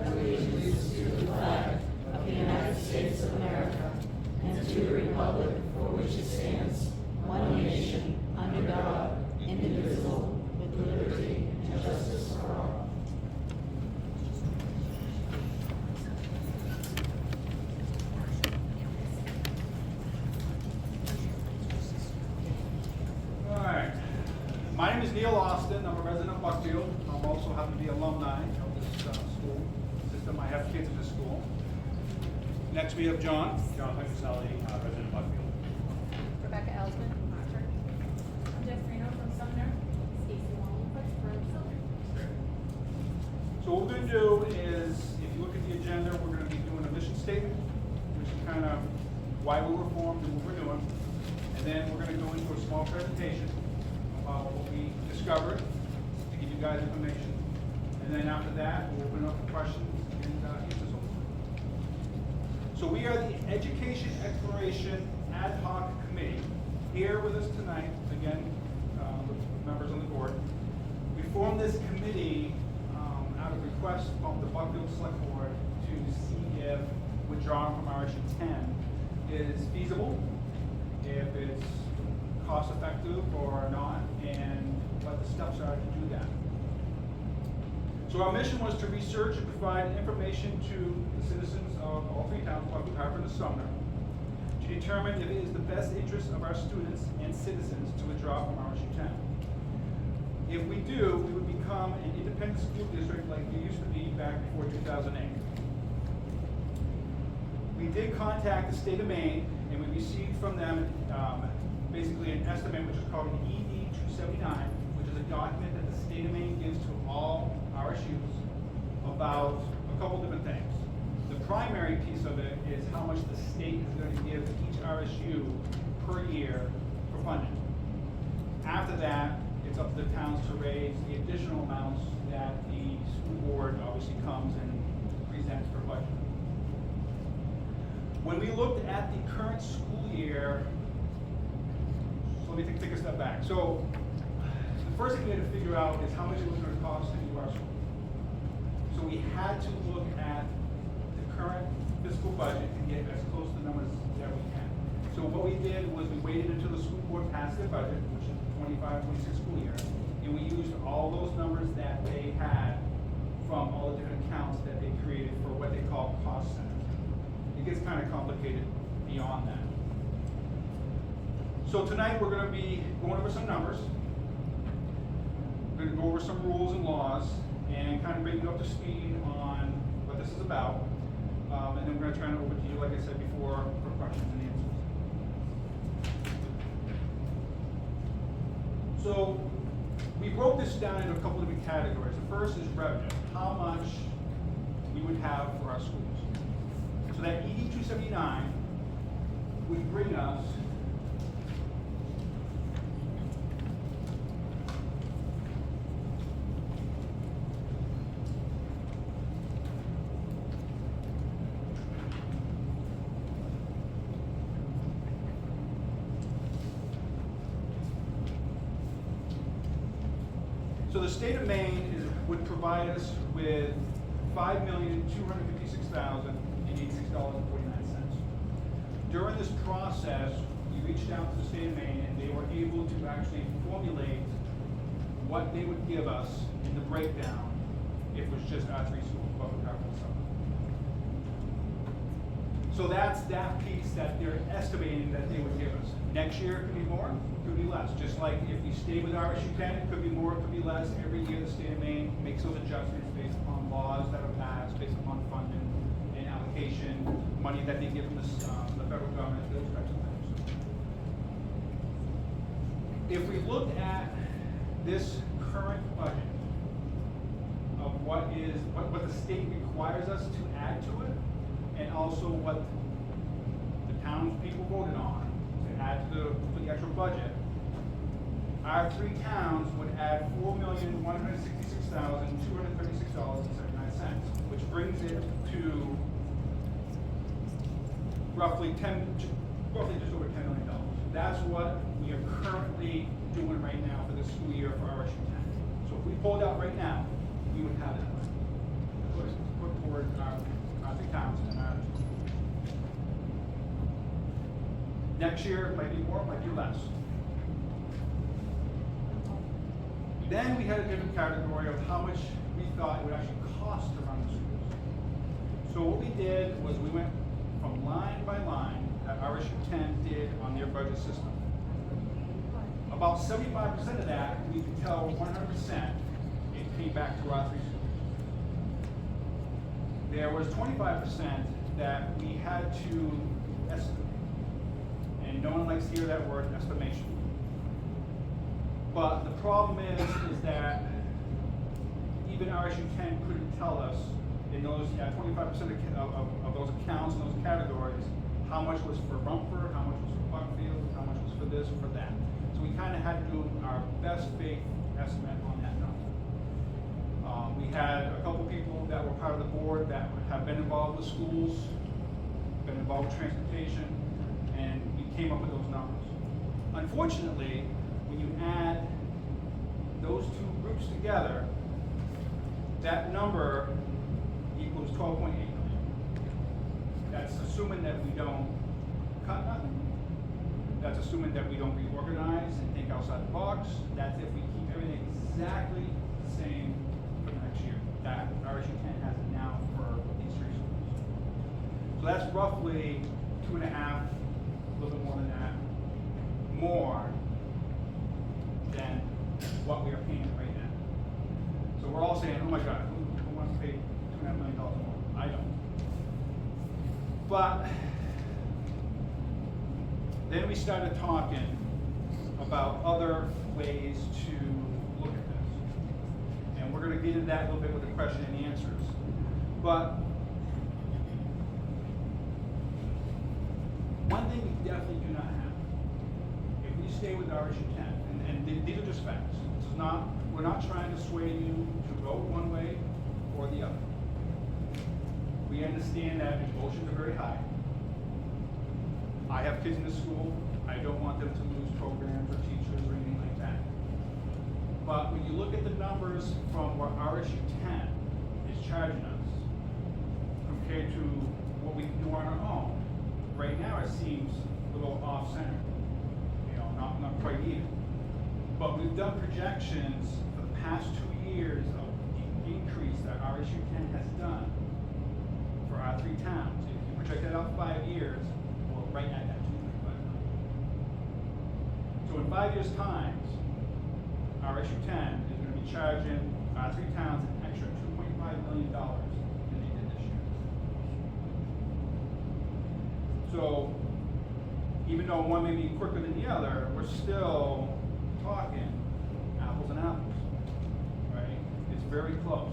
Allegiance to the flag of the United States of America and to the republic for which it stands, one nation, under God, indivisible, with liberty and justice for all. All right. My name is Neil Austin. I'm a resident of Buckfield. I'm also happen to be alumni of this school system. I have kids in this school. Next we have John. John Petroselli, resident of Buckfield. Rebecca Elsman from Hartford. I'm Jeff Reno from Sumner. Stacy Longwood from Sumner. So what we're going to do is, if you look at the agenda, we're going to be doing a mission statement, which is kind of why we were formed and what we're doing. And then we're going to go into a small presentation about what we discovered to give you guys information. And then after that, we'll open up for questions and answers. So we are the Education Exploration Ad Hoc Committee. Here with us tonight, again, with members on the board. We formed this committee out of requests from the Buckfield Select Board to see if withdrawing from RSU10 is feasible, if it's cost effective or not, and what the steps are to do that. So our mission was to research and provide information to the citizens of all three towns, Buckfield, Hartford, and Sumner, to determine if it is the best interest of our students and citizens to withdraw from RSU10. If we do, we would become an independent school district like we used to be back before 2008. We did contact the state of Maine, and we received from them basically an estimate, which is called an ED-279, which is a document that the state of Maine gives to all RSUs about a couple different things. The primary piece of it is how much the state is going to give each RSU per year for funding. After that, it's up to the towns to raise the additional amounts that the school board obviously comes and presents for budget. When we looked at the current school year, so let me take a step back. So the first thing we had to figure out is how much it was going to cost to do our school. So we had to look at the current fiscal budget and get as close to the numbers that we can. So what we did was we waited until the school board passed their budget, which is the 25-26 school year, and we used all those numbers that they had from all the different accounts that they created for what they call cost centers. It gets kind of complicated beyond that. So tonight we're going to be going over some numbers. We're going to go over some rules and laws and kind of bring you up to speed on what this is about. And then we're going to turn it over to you, like I said before, for questions and answers. So we broke this down into a couple of different categories. The first is revenue, how much we would have for our schools. So that ED-279 would bring us So the state of Maine would provide us with $5,256,086.49. During this process, we reached out to the state of Maine, and they were able to actually formulate what they would give us in the breakdown if it was just our three schools, Buckfield, Hartford, and Sumner. So that's that piece that they're estimating that they would give us. Next year, it could be more, it could be less. Just like if we stay with RSU10, it could be more, it could be less. Every year, the state of Maine makes those adjustments based upon laws that are passed, based upon funding and allocation, money that they give from the federal government, those types of things. If we look at this current budget of what the state requires us to add to it, and also what the townspeople voted on to add to the actual budget, our three towns would add $4,166,236.79, which brings it to roughly just over $10 million. That's what we are currently doing right now for this school year for RSU10. So if we pulled out right now, we would have that money. Put toward our three towns and our. Next year, it might be more, it might be less. Then we had a different category of how much we thought it would actually cost to run the schools. So what we did was we went from line by line that RSU10 did on their budget system. About 75% of that, we could tell 100% it came back to our three schools. There was 25% that we had to estimate. And no one likes to hear that word, estimation. But the problem is that even RSU10 couldn't tell us in those 25% of those accounts and those categories how much was for Rumford, how much was for Buckfield, how much was for this or for that. So we kind of had to do our best faith estimate on that number. We had a couple people that were part of the board that have been involved with schools, been involved with transportation, and we came up with those numbers. Unfortunately, when you add those two groups together, that number equals 12.8 million. That's assuming that we don't cut nothing. That's assuming that we don't reorganize and think outside the box. That's if we keep everything exactly the same for next year. That RSU10 has it now for these three schools. So that's roughly 2.5, a little bit more than that, more than what we are paying right now. So we're all saying, oh my God, who wants to pay $2.5 million more? I don't. But then we started talking about other ways to look at this. And we're going to get into that a little bit with the question and answers. But one thing we definitely do not have, if we stay with RSU10, and these are just facts. This is not, we're not trying to sway you to vote one way or the other. We understand that emotions are very high. I have kids in the school. I don't want them to lose programs or teachers or anything like that. But when you look at the numbers from what RSU10 is charging us compared to what we can do on our own, right now it seems a little off-center. You know, not quite even. But we've done projections for the past 2 years of the increase that RSU10 has done for our three towns. If you project that out 5 years, we're right at that 2.5 million. So in 5 years' time, RSU10 is going to be charging our three towns an extra $2.5 million than they did this year. So even though one may be quicker than the other, we're still talking apples and apples, right? It's very close.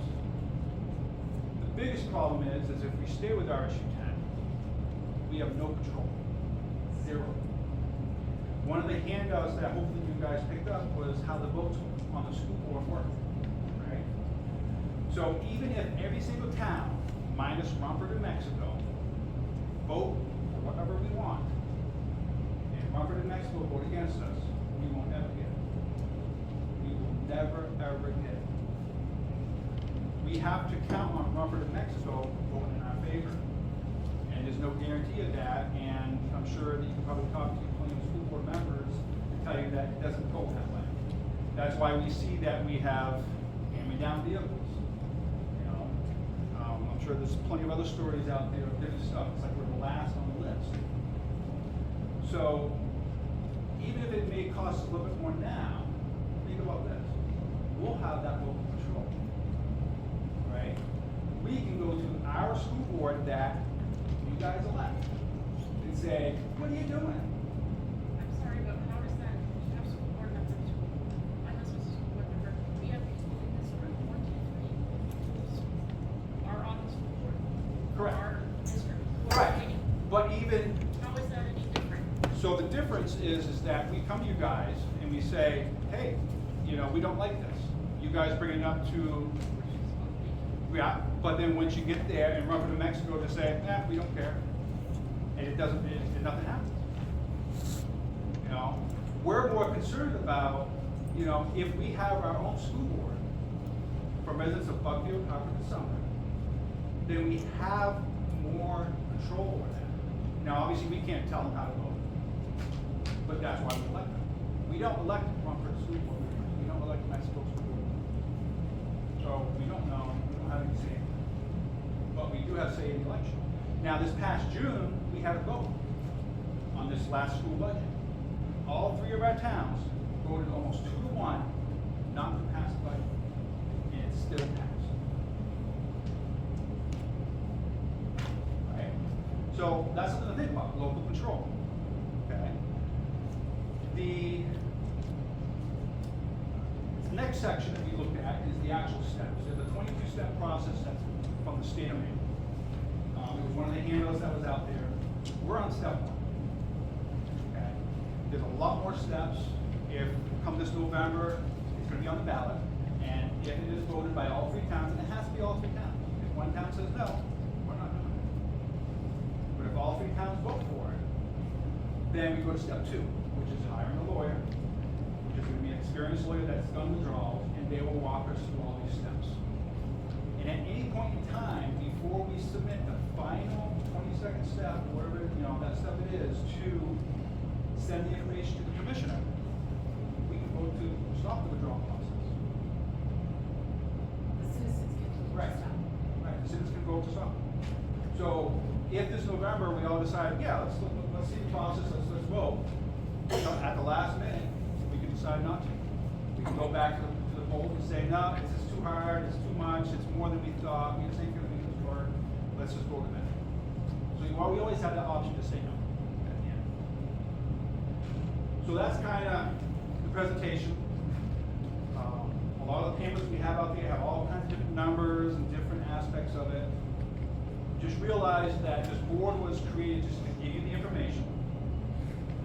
The biggest problem is if we stay with RSU10, we have no control, zero. One of the handouts that hopefully you guys picked up was how the votes on the school board work, right? So even if every single town, minus Rumford and Mexico, vote for whatever we want, and Rumford and Mexico vote against us, we won't ever get it. We will never, ever get it. We have to count on Rumford and Mexico voting in our favor. And there's no guarantee of that, and I'm sure that you can probably talk to plenty of school board members to tell you that it doesn't go that way. That's why we see that we have hand-me-down vehicles. You know, I'm sure there's plenty of other stories out there of different stuff. It's like we're the last on the list. So even if it may cost us a little bit more now, think about this. We'll have that local control, right? We can go to our school board that you guys elect and say, what are you doing? I'm sorry, but how does that, you have school board members, my husband's a school board member, we have people in this room, 1, 2, 3, are on the school board. Correct. Our district. who are Right. waiting. But even, How is that any different? so the difference is that we come to you guys and we say, hey, you know, we don't like this. You guys bring it up to, yeah, but then once you get there and Rumford, New Mexico to say, we don't care. And it doesn't, and nothing happens. You know, we're more concerned about, you know, if we have our own school board, from residents of Buckfield, Hartford, and Sumner, then we have more control over that. Now, obviously, we can't tell them how to vote, but that's why we elect them. We don't elect Rumford School Board members, we don't elect Mexico School Board members. So we don't know, we don't have any say, but we do have say in the election. Now, this past June, we had a vote on this last school budget. All three of our towns voted almost 2-1 not to pass the budget, and it still passed. Right? So that's something to think about, local control. Okay? The next section that we looked at is the actual steps. There's a 22-step process that's from the state of Maine. It was one of the handouts that was out there. We're on step 1. Okay? There's a lot more steps. If come this November, it's going to be on the ballot, and if it is voted by all 3 towns, and it has to be all 3 towns. If one town says no, we're not doing it. But if all 3 towns vote for it, then we go to step 2, which is hiring a lawyer, which is going to be an experienced lawyer that's done withdrawals, and they will walk us through all these steps. And at any point in time, before we submit the final 22nd step, whatever that step it is, to send the information to the commissioner, we can vote to stop the withdrawal process. The citizens get to Right. stop. Right, the citizens can vote to stop. So if this November we all decide, yeah, let's see the process, let's vote. At the last minute, we can decide not to. We can go back to the poll and say, no, it's just too hard, it's too much, it's more than we thought, we think it's going to be this work, let's just vote it in. So we always have the option to say no at the end. So that's kind of the presentation. A lot of the pamphlets we have out there have all kinds of different numbers and different aspects of it. Just realize that this board was created just to give you the information.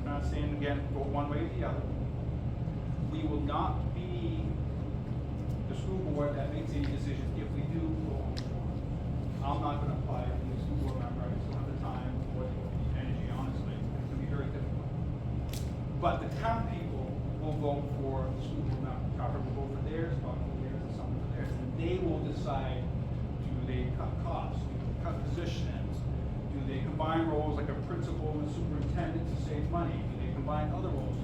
I'm not saying, again, go one way or the other. We will not be the school board that makes any decisions if we do go on. I'm not going to apply to be a school board member. I just don't have the time or the energy, honestly. It's going to be very difficult. But the town people will vote for the school board member. Hartford will vote for theirs, Buckfield for theirs, and Sumner for theirs. And they will decide, do they cut costs? Do they cut positions? Do they combine roles like a principal and a superintendent to save money? Do they combine other roles?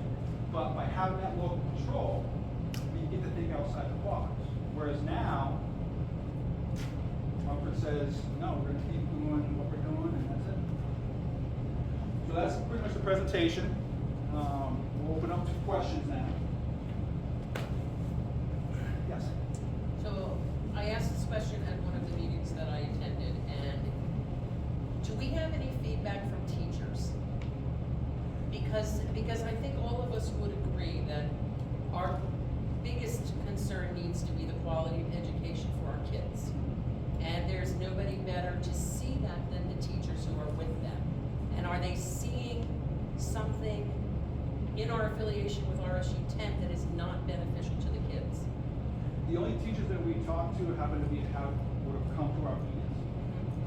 But by having that local control, we get to think outside the box. Whereas now, Hartford says, no, we're going to keep doing what we're doing, and that's it. So that's pretty much the presentation. We'll open up to questions now. Yes? So I asked this question at one of the meetings that I attended, and do we have any feedback from teachers? Because I think all of us would agree that our biggest concern needs to be the quality of education for our kids. And there's nobody better to see that than the teachers who are with them. And are they seeing something in our affiliation with RSU10 that is not beneficial to the kids? The only teachers that we talked to would have come to our meetings,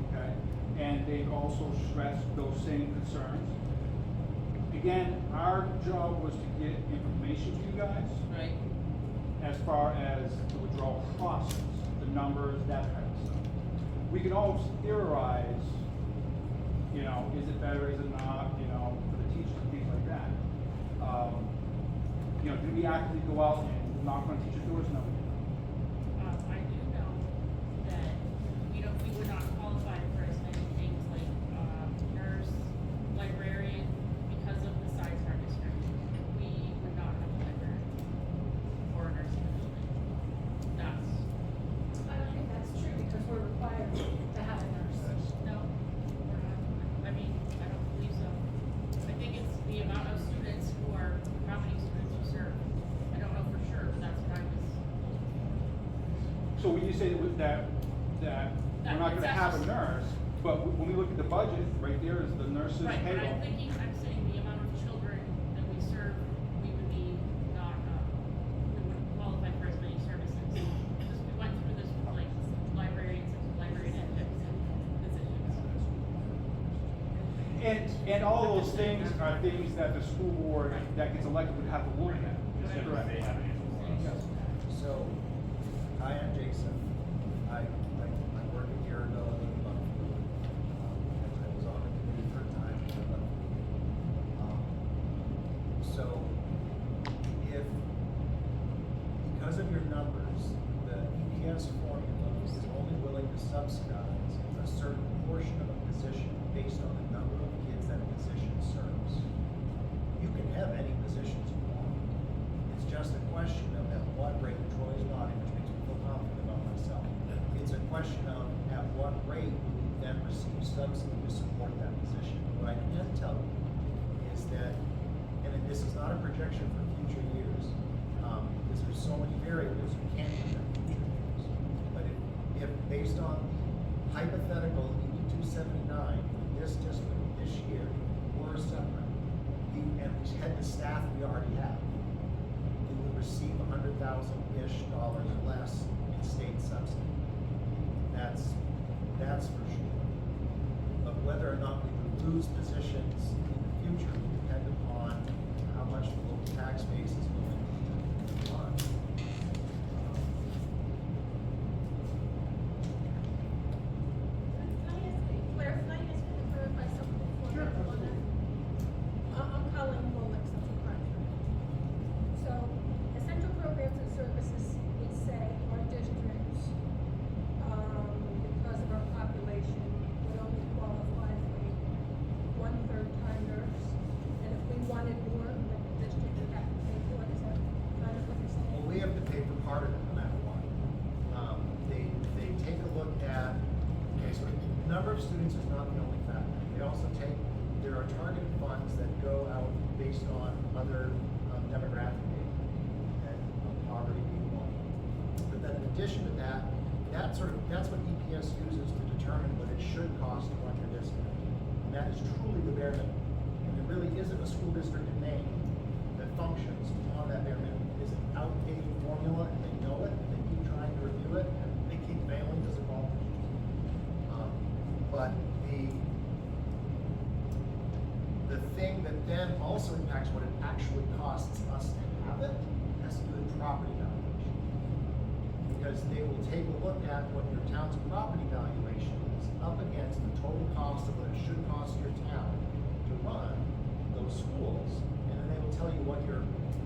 okay? And they've also stressed those same concerns. Again, our job was to get information to you guys Right? as far as the withdrawal process, the numbers, that kind of stuff. We can always theorize, is it better, is it not, for the teachers and things like that. Do we actively go out and knock on teachers' doors? No, we do not. I do know that, we would not qualify for as many things like, nurse, librarian, because of the size of our district. We would not have a librarian or a nurse position. That's, I don't think that's true because we're required to have a nurse. no, we're not, I don't believe so. I think it's the amount of students how many students you serve. I don't know for sure, but that's what I was. So when you say that we're not gonna have a nurse, but when we look at the budget, right there is the nurse's Right, but payroll. I'm saying the amount of children that we serve, we would be not, we wouldn't qualify for as many services. Because we went through this with like librarians and librarian ed positions. And all those things are things that the school board that gets elected would have to look at. Is that correct? They have an answer. Yes. So, hi, I'm Jason. because of your numbers, the EPS formula is only willing to subsidize a certain portion of a position based on the number of kids that position serves. You can have any positions you want. It's just a question of at what rate, Troy's nodding, which makes me feel confident about myself. It's a question of at what rate will you then receive subsidy to support that position. What I can tell you is that, and this is not a projection for future years, because there's so many variables you can't project future years. But if based on hypothetical 8279 for this district this year, or separate, and we had the staff we already have, we would receive $100,000-ish less in state subsidy. That's for sure. But whether or not we would lose positions in the future would depend upon how much the local tax base is willing to fund. Can I ask you to clarify something before we go on that? I'm Colleen Bullock, Central Hartford. So, essential programs and services, we say our districts, because of our population, would only qualify for a 1/3 time nurse. And if we wanted more, then the district would have to pay for it. Is that kind of what you're saying? Well, we have to pay for part of it no matter what. They take a look at, okay, so the number of students is not the only factor. They also there are targeted funds that go out based on other demographic data, and poverty being one. But then in addition to that, that's what EPS uses to determine what it should cost to run your district. And that is truly the bare minimum. And there really isn't a school district in Maine that functions on that bare minimum. It's an outdated formula, and they know it, and they keep trying to review it, and they keep failing because of all issues. But the thing that then also impacts what it actually costs us to have it has to do with property valuation. Because they will take a look at what your town's property valuation is up against the total cost of what it should cost your town to run those schools, and then they will tell you what your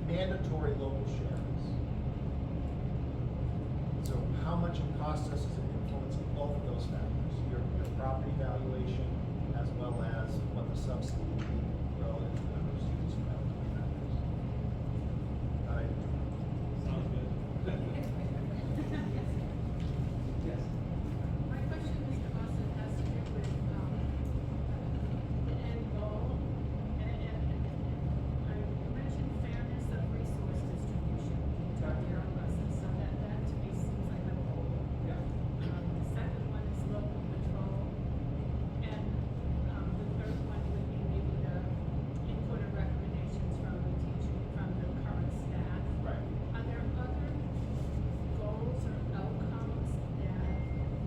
mandatory local share is. So how much it costs us is an influence of both of those factors, your property valuation as well as what the subsidy will be relative to the number of students who have those factors. Sounds good. Yes. My question, Mr. Austin, has to do with, the end goal. And you mentioned fairness of resource distribution during your lessons, so that to me seems like a goal. Yeah. The second one is local control, and, the third one would be maybe the input or recommendations from the teacher, from the current staff. Right. Are there other goals or outcomes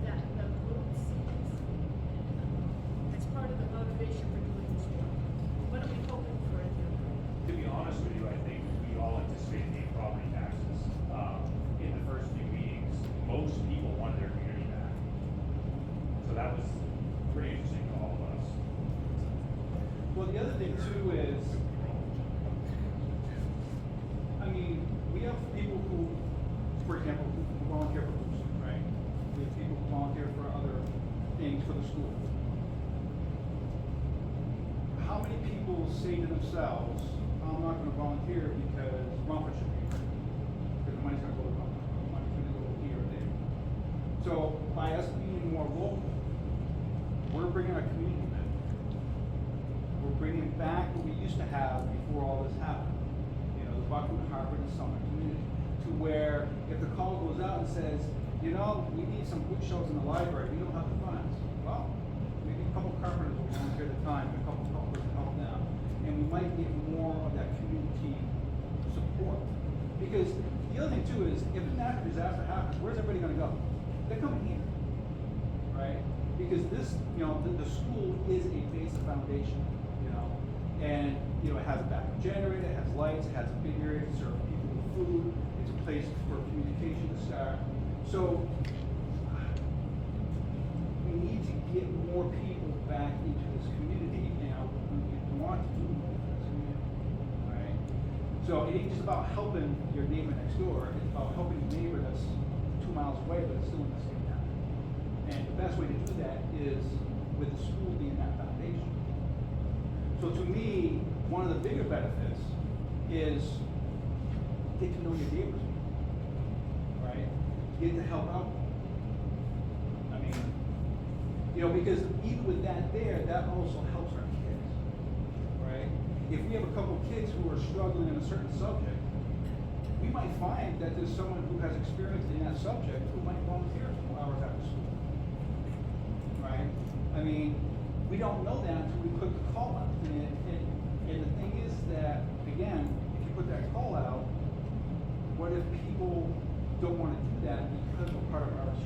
that the group sees as part of the motivation for doing this work? What are we hoping for in the group? To be honest with you, I think we all anticipate paying property taxes. In the first few meetings, most people wanted their community back. So that was pretty interesting to all of us. Well, the other thing too is, I mean, we have people who, for example, who volunteer for groups, right? We have people who volunteer for other things for the school. How many people say to themselves, I'm not gonna volunteer because Romford should be here? Because the money's gonna go to Romford, the money's gonna go here or there. So by us being more local, we're bringing our community back. We're bringing back what we used to have before all this happened. You know, the Buckfield, Hartford, and Sumner community. To where if the call goes out and says, you know, we need some bookshelves in the library, we don't have the funds. Well, maybe a couple carpenters will volunteer at a time, and a couple helpers will help them. And we might get more of that community support. Because the other thing too is, if a natural disaster happens, where's everybody gonna go? They're coming here, right? Because this, you know, the school is a basic foundation, you know, and, you know, it has a backup generator, it has lights, it has a big area to serve people with food, it's a place for communication to start. So, we need to get more people back into this community, and we want to do more for this community, right? So it ain't just about helping your neighbor next door, it's about helping instilling the same habit. And the best way to do that is with the school being that foundation. So to me, one of the bigger benefits is get to know your neighbors, right? Get to help out. I mean, you know, because even with that there, that also helps our kids, right? If we have a couple kids who are struggling in a certain subject, we might find that there's someone who has experience in that subject who might volunteer a few hours after school, right? I mean, we don't know that until we put the call out. And the thing is that, again, if you put that call out, what if people don't want to do that because we're part of RSU10?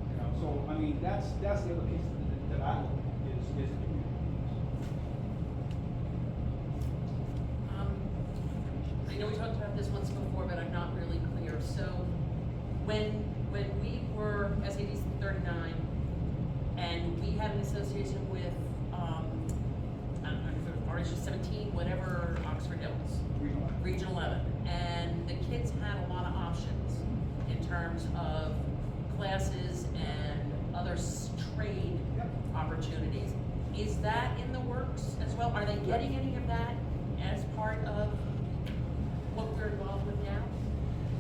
You know, so, I mean, that's the other piece that I look at is the community piece. I know we talked about this once before, but I'm not really clear. So when we were SAD 39 and we had an association with, I don't know if it was RSU17, whatever Oxford Hills, Region 11, and the kids had a lot of options in terms of classes and other trade opportunities. Is that in the works as well? Are they getting any of that as part of what we're involved with now?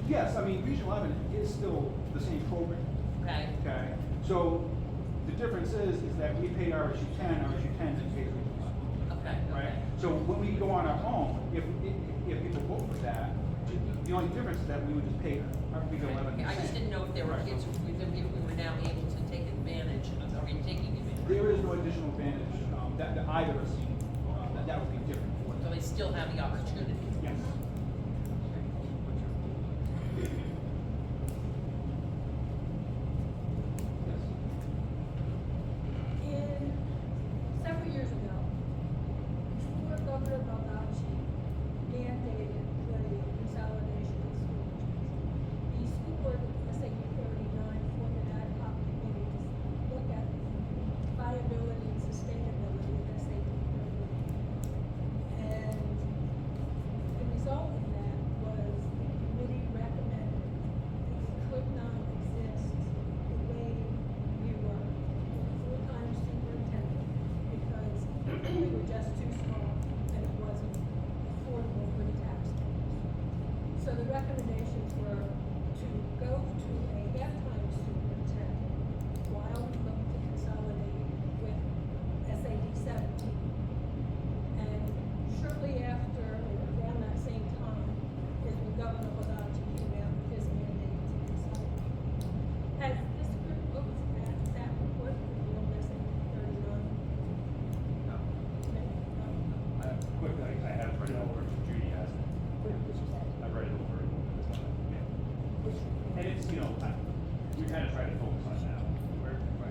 Yes, I mean, Region 11 is still the same program. Okay. Okay, so the difference is that we pay RSU10 then pays Region 11. Okay. Right? So when we go on our own, if people vote for that, the only difference is that we would just pay our Region 11. Okay, I just didn't know if there were kids, if we were now able to take advantage, are we taking advantage? There is no additional advantage that either of us see, that would be different for So them. they still have the opportunity? Yes. Yes. In several years ago, before Governor Baldacci mandated the consolidation of school districts, the school board, SAU 39, formed an ad hoc committee to look at viability and sustainability of SAU 39. And the result of that was the committee recommended that we could not exist the way we were with a full-time superintendent because we were just too small and it wasn't affordable for the taxpayers. So the recommendations were to go to a half-time superintendent while we looked to consolidate with SAD 17. And shortly after, or around that same time, is when Governor Baldacci came out with his mandate to consolidate. Has this group looked at that report for the old SAD 39? No. Quickly, I have read it over, Judy has it. I've read it over. And it's, you know, we kind of try to focus on now.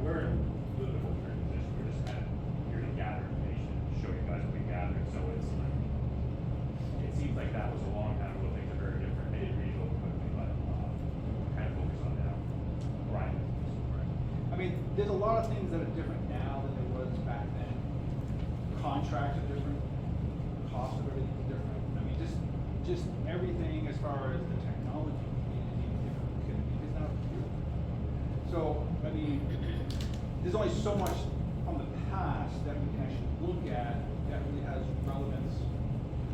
We're in a little bit of a weird position, we're just kind of here to gather information, show you guys what we gathered, so it's like, it seems like that was a long time ago, things are very different, they didn't read it over quickly, but, kind of focus on now. Brian. I mean, there's a lot of things that are different now than there was back then. Contracts are different, cost of everything is different. I mean, just everything as far as the technology is even different. It's not a computer. So, I mean, there's only so much from the past that we can actually look at that really has relevance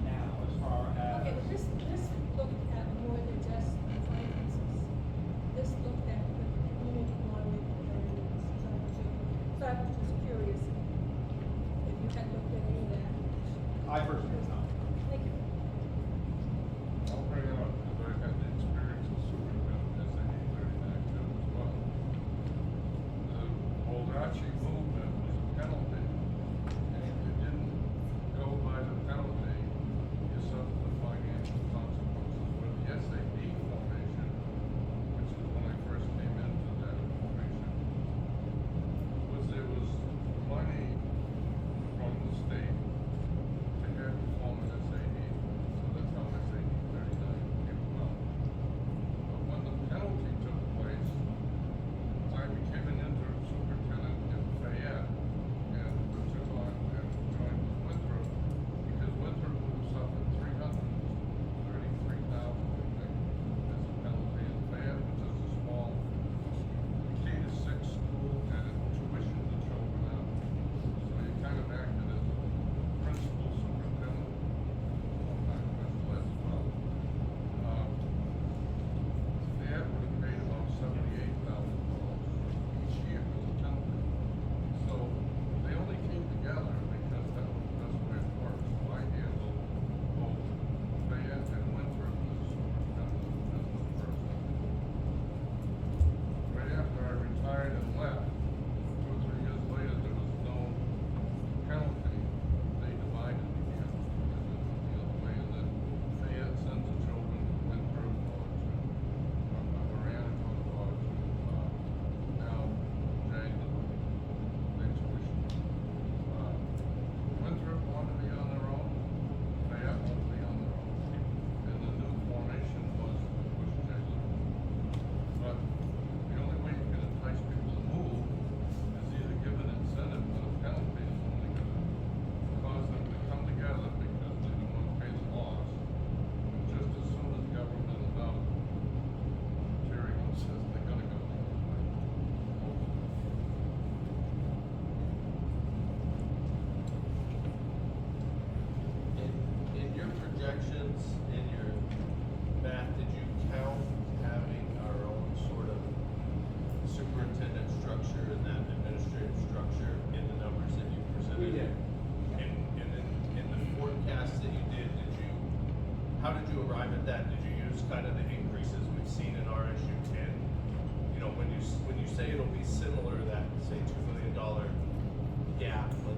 now as far as. Okay, but this looked at more than just finances. This looked at the community modeling and so I was just curious if you had looked at any of that. I personally have not. Thank you. I'll bring it up because I've had the experience of superintendent as a 39 too as well. The Baldacci movement was a penalty, and if you didn't go by the penalty, you suffered the financial consequences.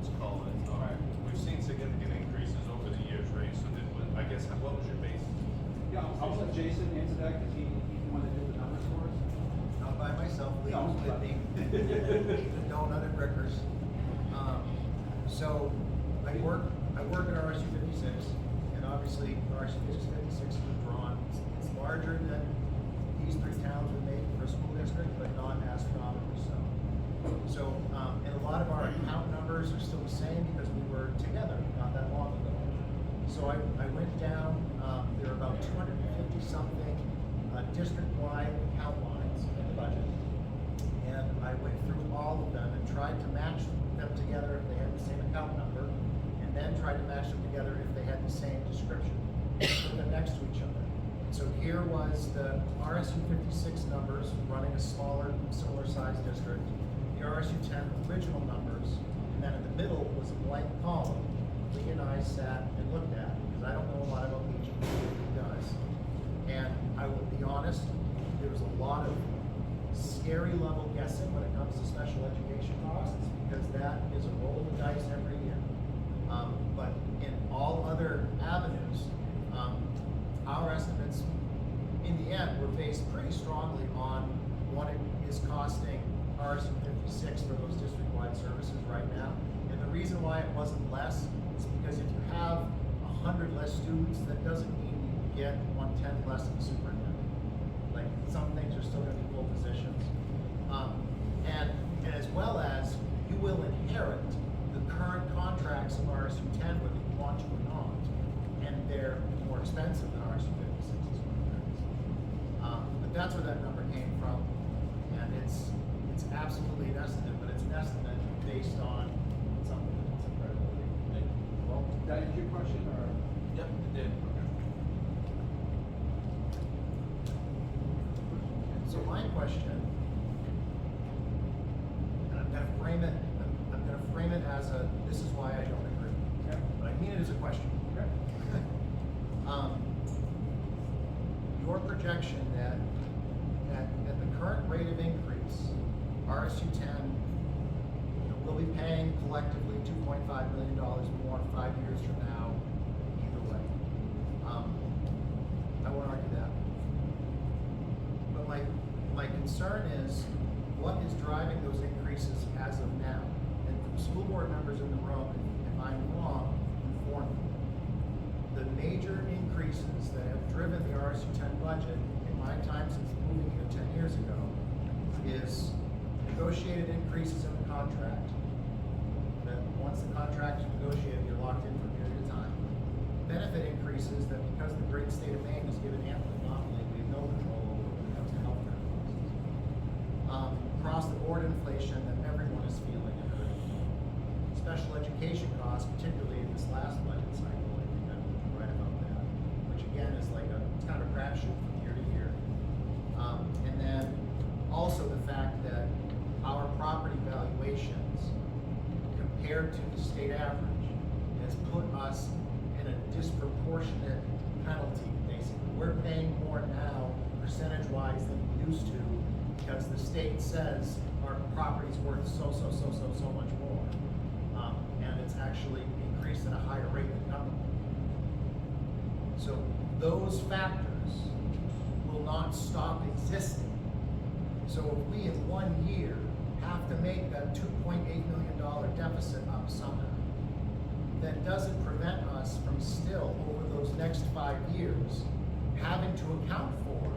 let's call it. Right. We've seen significant increases over the years, right? So I guess, what was your basis? Yeah, I'll let Jason answer that, because he's the one that did the numbers for us. Not by myself, Lee No, was with but- me, the donut and Rickers. So I work at RSU 56, and obviously RSU 56 is withdrawn. It's larger than these three towns would make for a school district, but not astronomically so. So, and a lot of our account numbers are still the same because we were together not that long ago. So I went down, there are about 250 something district-wide account lines in the budget. And I went through all of them and tried to match them together if they had the same account number, and then tried to match them together if they had the same description, put them next to each other. So here was the RSU 56 numbers running a smaller, similar sized district, the RSU 10 original numbers, and then in the middle was a blank column. Lee and I sat and looked at, because I don't know a lot about each of them, he does. And I will be honest, there was a lot of scary level guessing when it comes to special education costs, because that is a roll of the dice every year. But in all other avenues, our estimates, in the end, were based pretty strongly on what it is costing RSU 56 for those district-wide services right now. And the reason why it wasn't less is because if you have 100 less students, that doesn't mean you get 1/10 less than the superintendent. Like, some things are still gonna be full positions. And as well as, you will inherit the current contracts of RSU 10, whether you want to or not, and they're more expensive than RSU 56 is what it is. But that's where that number came from, and it's absolutely an estimate, but it's an estimate based on something that's incredibly. Well, Did that answer your question, or? Yep, it did. So my question, and I'm gonna frame it as a, this is why I don't agree. Okay. But I mean it as a question. Okay. Your projection that at the current rate of increase, RSU 10, will be paying collectively $2.5 million more 5 years from now, either way. I won't argue that. But my concern is, what is driving those increases as of now? And from school board members in the room, if I'm wrong, inform me. The major increases that have driven the RSU 10 budget in my time since moving here 10 years ago is negotiated increases in the contract. That once the contract is negotiated, you're locked in for a period of time. Benefit increases that, because the great state of Maine has given ample monopoly, we have no control over when it comes to healthcare costs. Across the board inflation that everyone is feeling and hurting. Special education costs, particularly in this last budget cycle, I think I'm right about that, which again is like it's kind of a crapshoot from year to year. And then also the fact that our property valuations compared to the state average has put us in a disproportionate penalty, basically. We're paying more now, percentage-wise, than we used to, because the state says our property's worth so much more. And it's actually increased at a higher rate than government. So those factors will not stop existing. So if we in 1 year have to make that $2.8 million deficit up somehow, that doesn't prevent us from still, over those next 5 years, having to account for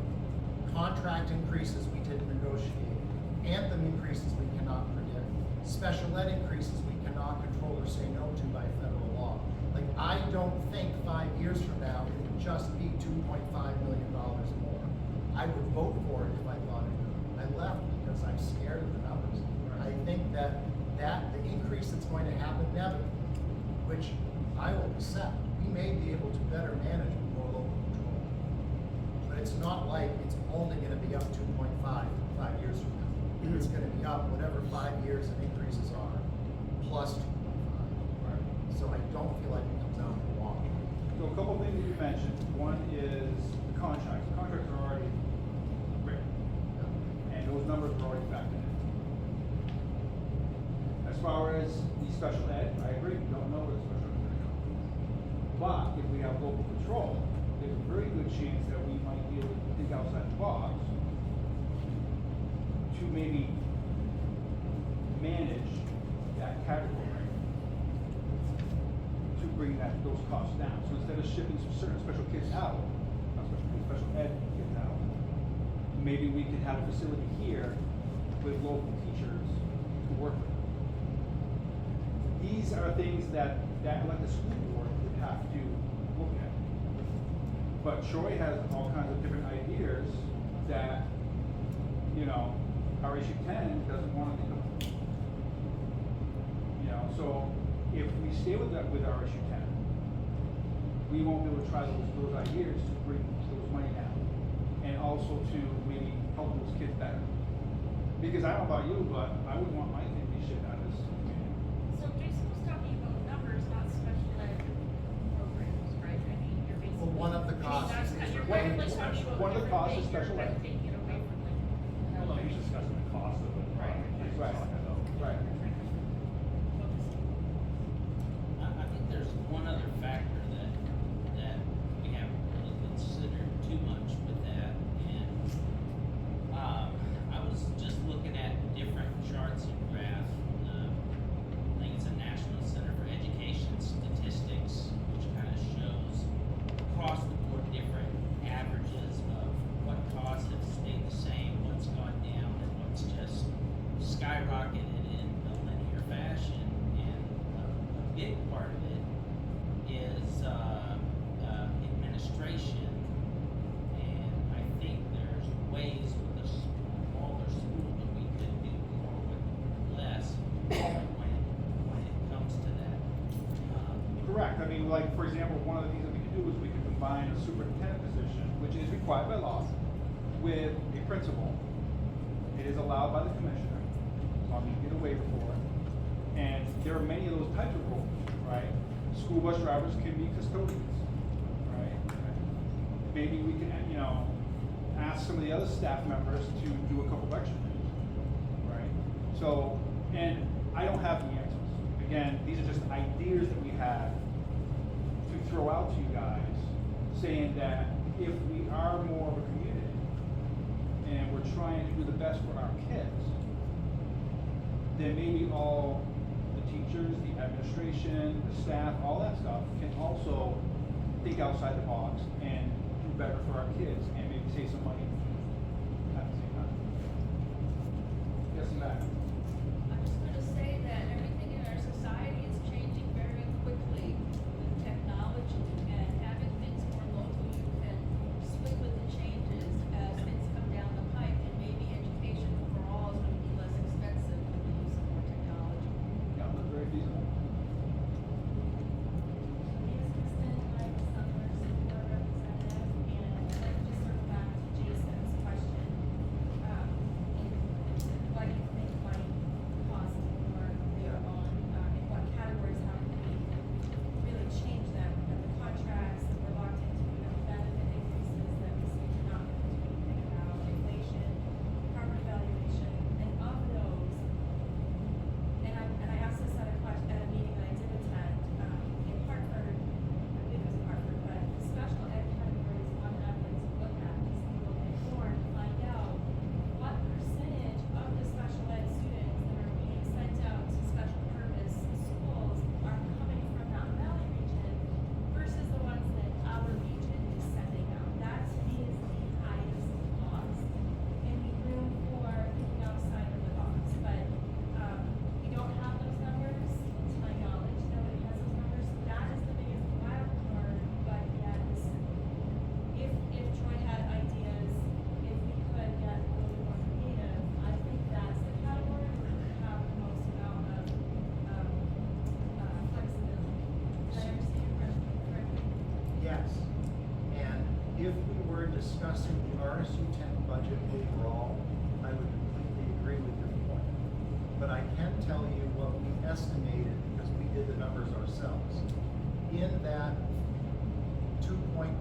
contract increases we didn't negotiate, anthem increases we cannot predict, special ed increases we cannot control or say no to by federal law. Like, I don't think 5 years from now it would just be $2.5 million more. I would vote for it if I thought it could. I left because I'm scared of the numbers. I think that the increase that's going to happen inevitably, which I will accept, we may be able to better manage with more local control. But it's not like it's only gonna be up 2.5 5 years from now. It's gonna be up whatever 5 years of increases are, plus 2.5. Right. So I don't feel like it comes out in the wash. So a couple of things that you mentioned. One is the contracts. The contracts are already written, and those numbers are already factored in. As far as the special ed, I agree, we don't know where the special ed is gonna go. But if we have local patrol, there's a very good chance that we might be able to think outside the box to maybe manage that category to bring those costs down. So instead of shipping some certain special kids out, not special kids, special ed kids out, maybe we could have a facility here with local teachers to work with. These are things that like the school board would have to look at. But Troy has all kinds of different ideas that, RSU10 doesn't want to think about. So if we stay with RSU10, we won't be able to try those ideas to bring those money down, and also to maybe help those kids better. Because I don't know about you, but I wouldn't want my kid to be shipped out of this community. So Jason was talking about numbers, not special ed programs, right? I mean, you're basically. Well, one of the costs I mean, is that's, you're one- kind of like talking about one of the different costs is things, you're special kind ed. of taking it away from like. Well, he's discussing the cost of it. Right. Right. Right. I think there's one other factor that we haven't really considered too much with that, and, I was just looking at different charts and graphs from I think it's a National Center for Education Statistics, which kind of shows across the board different averages of what costs have stayed the same, what's gone down, and what's just skyrocketed in a linear fashion. And a big part of it is administration, and I think there's ways with a smaller school that we could do more with less when it comes to that. Correct. I mean, like, for example, one of the things that we could do is we could combine a superintendent position, which is required by law, with a principal. It is allowed by the commissioner, as long as you get a waiver for it. And there are many of those types of roles, right? School bus drivers can be custodians, right? Maybe we can, ask some of the other staff members to do a couple of extra things, right? So, and I don't have the answers. Again, these are just ideas that we have to throw out to you guys, saying that if we are more of a community and we're trying to do the best for our kids, then maybe all the teachers, the administration, the staff, all that stuff can also think outside the box and do better for our kids and maybe save some money at the same time. Yes, Matt? I'm just gonna say that everything in our society is changing very quickly with technology, and having things more local, you can swing with the changes as things come down the pipe, and maybe education overall is gonna be less expensive with the use of more technology. Yeah, that's very feasible. Is Kristen like Sumner School representative, and I'd like to just circle back to Jason's question. What do you think might cost more later on, in what categories, how can we really change them? We have the contracts that we're locked into, we have benefit increases that we seem to not be doing anything about, inflation, property valuation, and of those, and I asked this at a meeting that I did attend, in Hartford, I believe it was in Hartford, but the special ed categories on average look at, these people get born to find out what percentage of the special ed students that are being sent out to special purpose schools are coming from Mountain Valley region versus the ones that our region is sending out. That to me is the highest cost, and we room for thinking outside of the box, but, we don't have those numbers, to my knowledge, nobody has those numbers, that is the biggest wild card, but yet, if Troy had ideas, if we could get a little bit more creative, I think that's the category where we have the most amount of, flexibility. Did I understand your question correctly? Yes, and if we were discussing the RSU10 budget overall, I would completely agree with your point. But I can tell you what we estimated, because we did the numbers ourselves. In that $2.8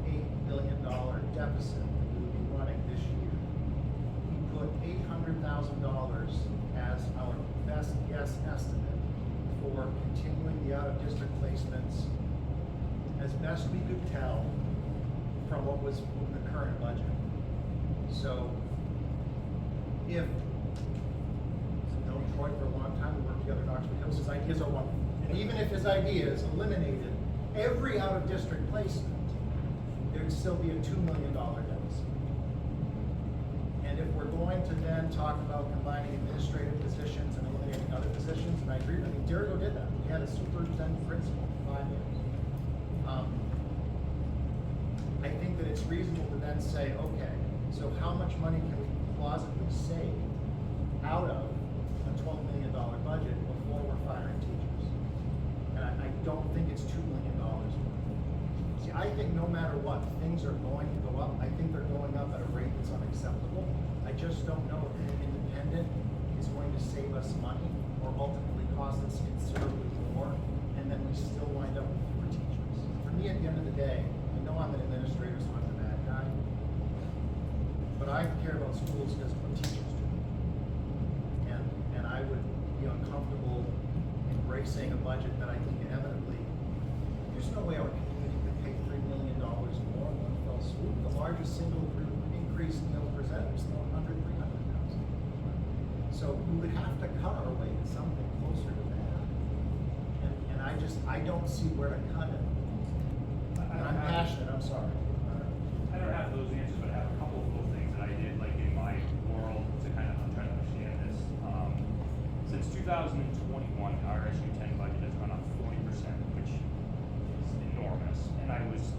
billion deficit that we will be running this year, we put $800,000 as our best guess estimate for continuing the out-of-district placements as best we could tell from what was in the current budget. So if, I've known Troy for a long time, we worked together in Oxford Hills, his ideas are wonderful. And even if his ideas eliminated every out-of-district placement, there'd still be a $2 million deficit. And if we're going to then talk about combining administrative positions and eliminating other positions, and I agree, I mean, Jericho did that. We had a superintendent principal for 5 years. I think that it's reasonable to then say, okay, so how much money can we plausibly save out of a $12 million budget before we're firing teachers? And I don't think it's $2 million. See, I think no matter what, things are going to go up. I think they're going up at a rate that's unacceptable. I just don't know if being independent is going to save us money or ultimately cost us considerably more, and then we still wind up with fewer teachers. For me, at the end of the day, I know I'm an administrator, so I'm the bad guy, but I care about schools because of what teachers do. And I would be uncomfortable embracing a budget that I think inevitably, there's no way our community could pay $3 million more in one fell swoop. The largest single increase presented was $100,000, $300,000. So we would have to cut our way to something closer to that. And I don't see where to cut it. And I'm passionate, I'm sorry. I don't have those answers, but I have a couple of little things that I did, like in my world, to kind of, I'm trying to understand this. Since 2021, our RSU10 budget has gone up 40%, which is enormous. And I was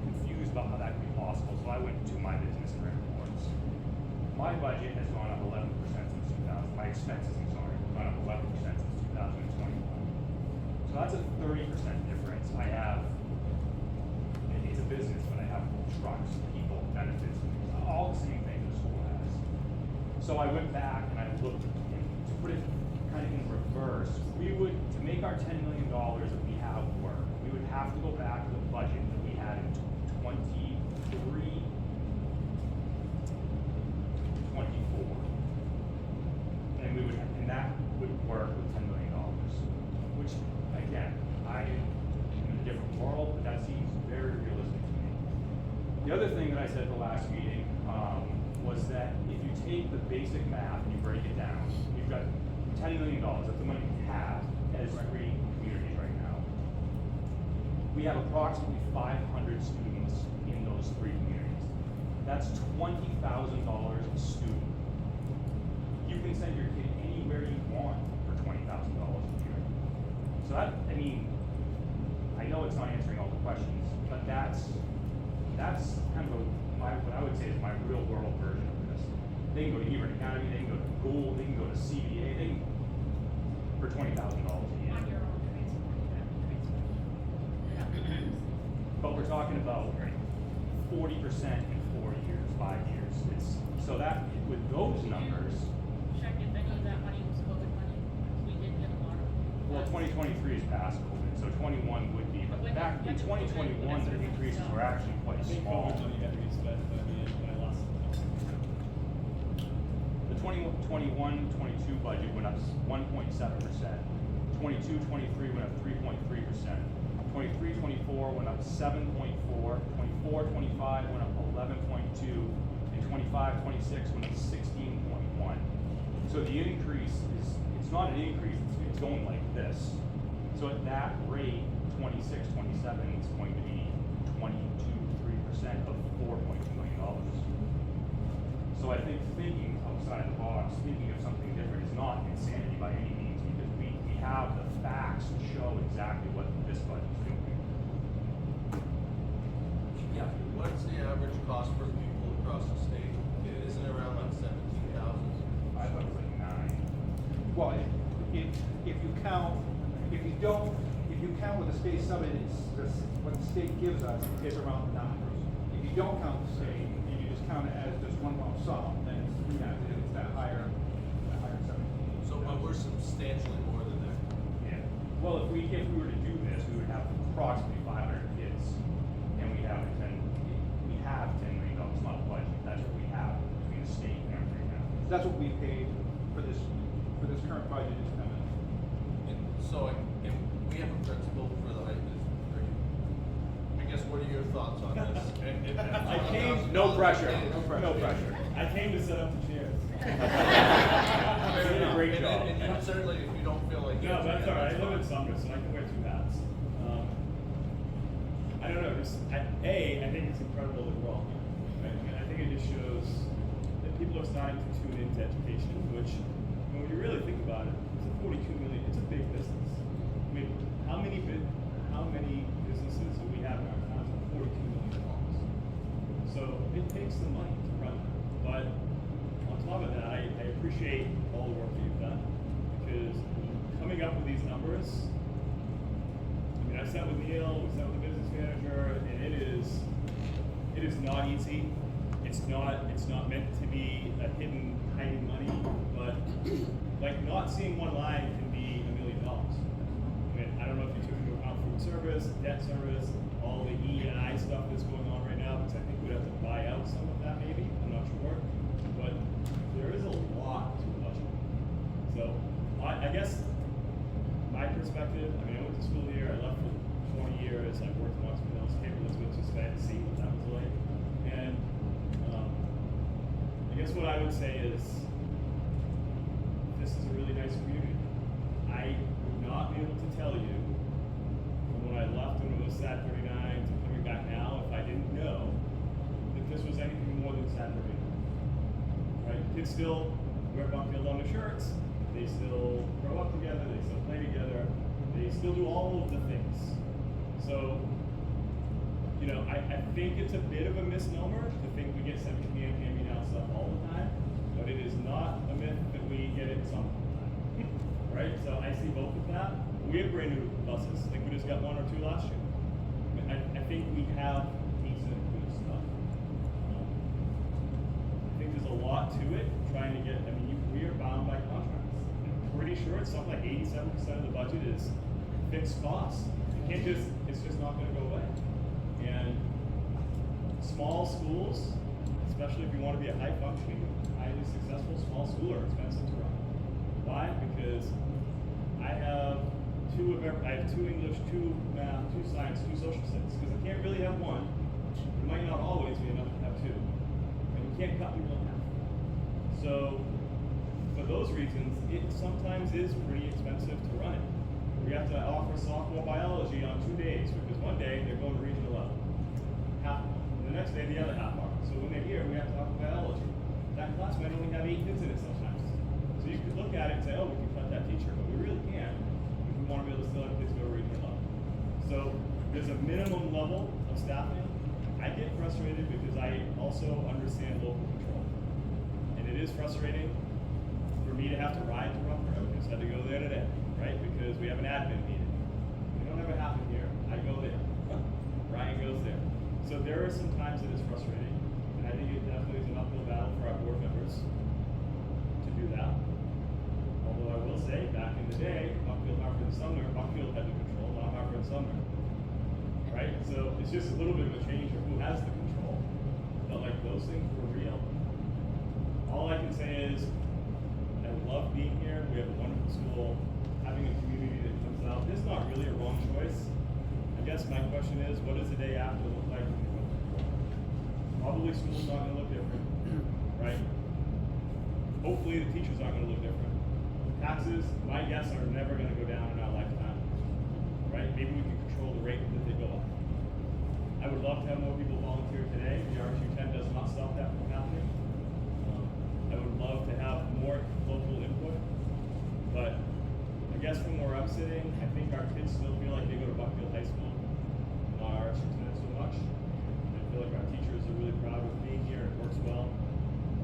confused about how that could be possible, so I went to my business and ran reports. My budget has gone up 11% since 2000. My expenses, I'm sorry, have gone up 11% since 2021. So that's a 30% difference. I have, it's a business, but I have trucks, people, benefits, all the same things the school has. So I went back and I looked, and to put it kind of in reverse, we would, to make our $10 million that we have work, we would have to go back to the budget that we had in 23, 24. And that would work with $10 million, which, again, I'm in a different world, but that seems very realistic to me. The other thing that I said at the last meeting was that if you take the basic math and you break it down, we've got $10 million, that's the money we have as 3 communities right now. We have approximately 500 students in those 3 communities. That's $20,000 a student. You can send your kid anywhere you want for $20,000 a year. So that, I mean, I know it's not answering all the questions, but that's kind of what I would say is my real world version of this. They can go to Hebron Academy, they can go to Gould, they can go to CBA, they can, for $20,000 a year. On your own transfer. But we're talking about 40% in 4 years, 5 years. It's, so that, with those numbers, Check if any of that money was COVID money. We did get a lot of. well, 2023 is past COVID, so 21 would be, but back in 2021, the increases were actually quite small. The 21-22 budget went up 1.7%. 22-23 went up 3.3%. 23-24 went up 7.4. 24-25 went up 11.2, and 25-26 went up 16.1. So the increase is, it's not an increase, it's going like this. So at that rate, 26-27 is going to be 22.3% of $4.2 million. So I think thinking outside the box, thinking of something different is not insanity by any means, because we have the facts to show exactly what this budget is doing. Yeah, what's the average cost per pupil across the state? Isn't it around like 17,000? I thought it was like 9. Well, if you count, if you count with the state subsidies, what the state gives us, it's around 9. If you don't count the state, and you just count it as just one lump sum, then it's that higher 17. So, but we're substantially more than that. Yeah. Well, if we were to do this, we would have approximately 500 kids, and we have $10 million, not a budget. That's what we have between the state and everything now. That's what we paid for this current budget is coming. And So, and we have a principal for the high district. I guess, what are your thoughts on this? I came- No pressure, And- no pressure. I came to set up the chairs. Fair You did a enough. great And- job. And you certainly, if you don't feel like. No, that's all right, I live in fine. Sumner, so I can wear 2 hats. I don't know, I think it's incredible that we're all here, right? I mean, I think it just shows that people are starting to tune into education, which, when you really think about it, it's a 42 million, it's a big business. I mean, how many businesses do we have in our town for $42 million? So it takes some money to run that. But on top of that, I appreciate all the work that you've done, because coming up with these numbers, I mean, I sat with Neil, we sat with the business manager, and it is not easy. It's not meant to be a hiding money, but like not seeing one line can be $1 million. I mean, I don't know if you took into account food service, debt service, all the E&I stuff that's going on right now, because I think we'd have to buy out some of that maybe, I'm not sure. But there is a lot to the budget. So I guess my perspective, I mean, I went to school here, I left for 20 years, I worked in Oxford Hills, came to Elizabeth just to see what that was like. And I guess what I would say is, this is a really nice community. I would not be able to tell you from when I left when it was SAT 39 to coming back now, if I didn't know that this was anything more than SAT 39. Right? Kids still wear Buckfield on their shirts, they still grow up together, they still play together, they still do all of the things. So, you know, I think it's a bit of a misnomer to think we get 17 hand-me-down stuff all the time, but it is not a myth that we get it some of the time. Right? So I see both of that. We have brand new buses. I think we just got 1 or 2 last year. I think we have decent good stuff. I think there's a lot to it, trying to get, I mean, we are bound by contracts. I'm pretty sure it's something like 87% of the budget is fixed costs. You can't just, it's just not gonna go away. And small schools, especially if you want to be a high functioning, highly successful small school, are expensive to run. Why? Because I have 2 English, 2 math, 2 science, 2 social studies. Because I can't really have 1. It might not always be enough to have 2. And we can't cut people in half. So for those reasons, it sometimes is pretty expensive to run it. We have to offer sophomore biology on 2 days, because one day they're going to regional level, half, and the next day the other half are. So when they're here, we have to offer biology. That class might only have 8 kids in it sometimes. So you could look at it and say, oh, we can cut that teacher, but we really can't if we want to be able to still have kids go to regional level. So there's a minimum level of staffing. I get frustrated because I also understand local control. And it is frustrating for me to have to ride to Hartford. I just had to go there today. Right? Because we have an admin meeting. We don't have it happen here. I go there. Ryan goes there. So there are some times that it's frustrating, and I think it definitely is an uphill battle for our board members to do that. Although I will say, back in the day, Buckfield, Hartford, and Sumner, Buckfield had the control, not Hartford and Sumner. Right? So it's just a little bit of a change of who has the control. But like those things were real. All I can say is, I love being here. We have a wonderful school. Having a community that comes out, this is not really a wrong choice. I guess my question is, what does the day after look like when you go to school? Probably school's not gonna look different, right? Hopefully the teachers aren't gonna look different. Taxes, my guess, are never gonna go down in our lifetime, right? Maybe we can control the rate that they go up. I would love to have more people volunteer today. The RSU10 does not stop that from happening. I would love to have more local input, but I guess from where I'm sitting, I think our kids still feel like they go to Buckfield High School, not RSU10 so much. I feel like our teachers are really proud of being here, it works well.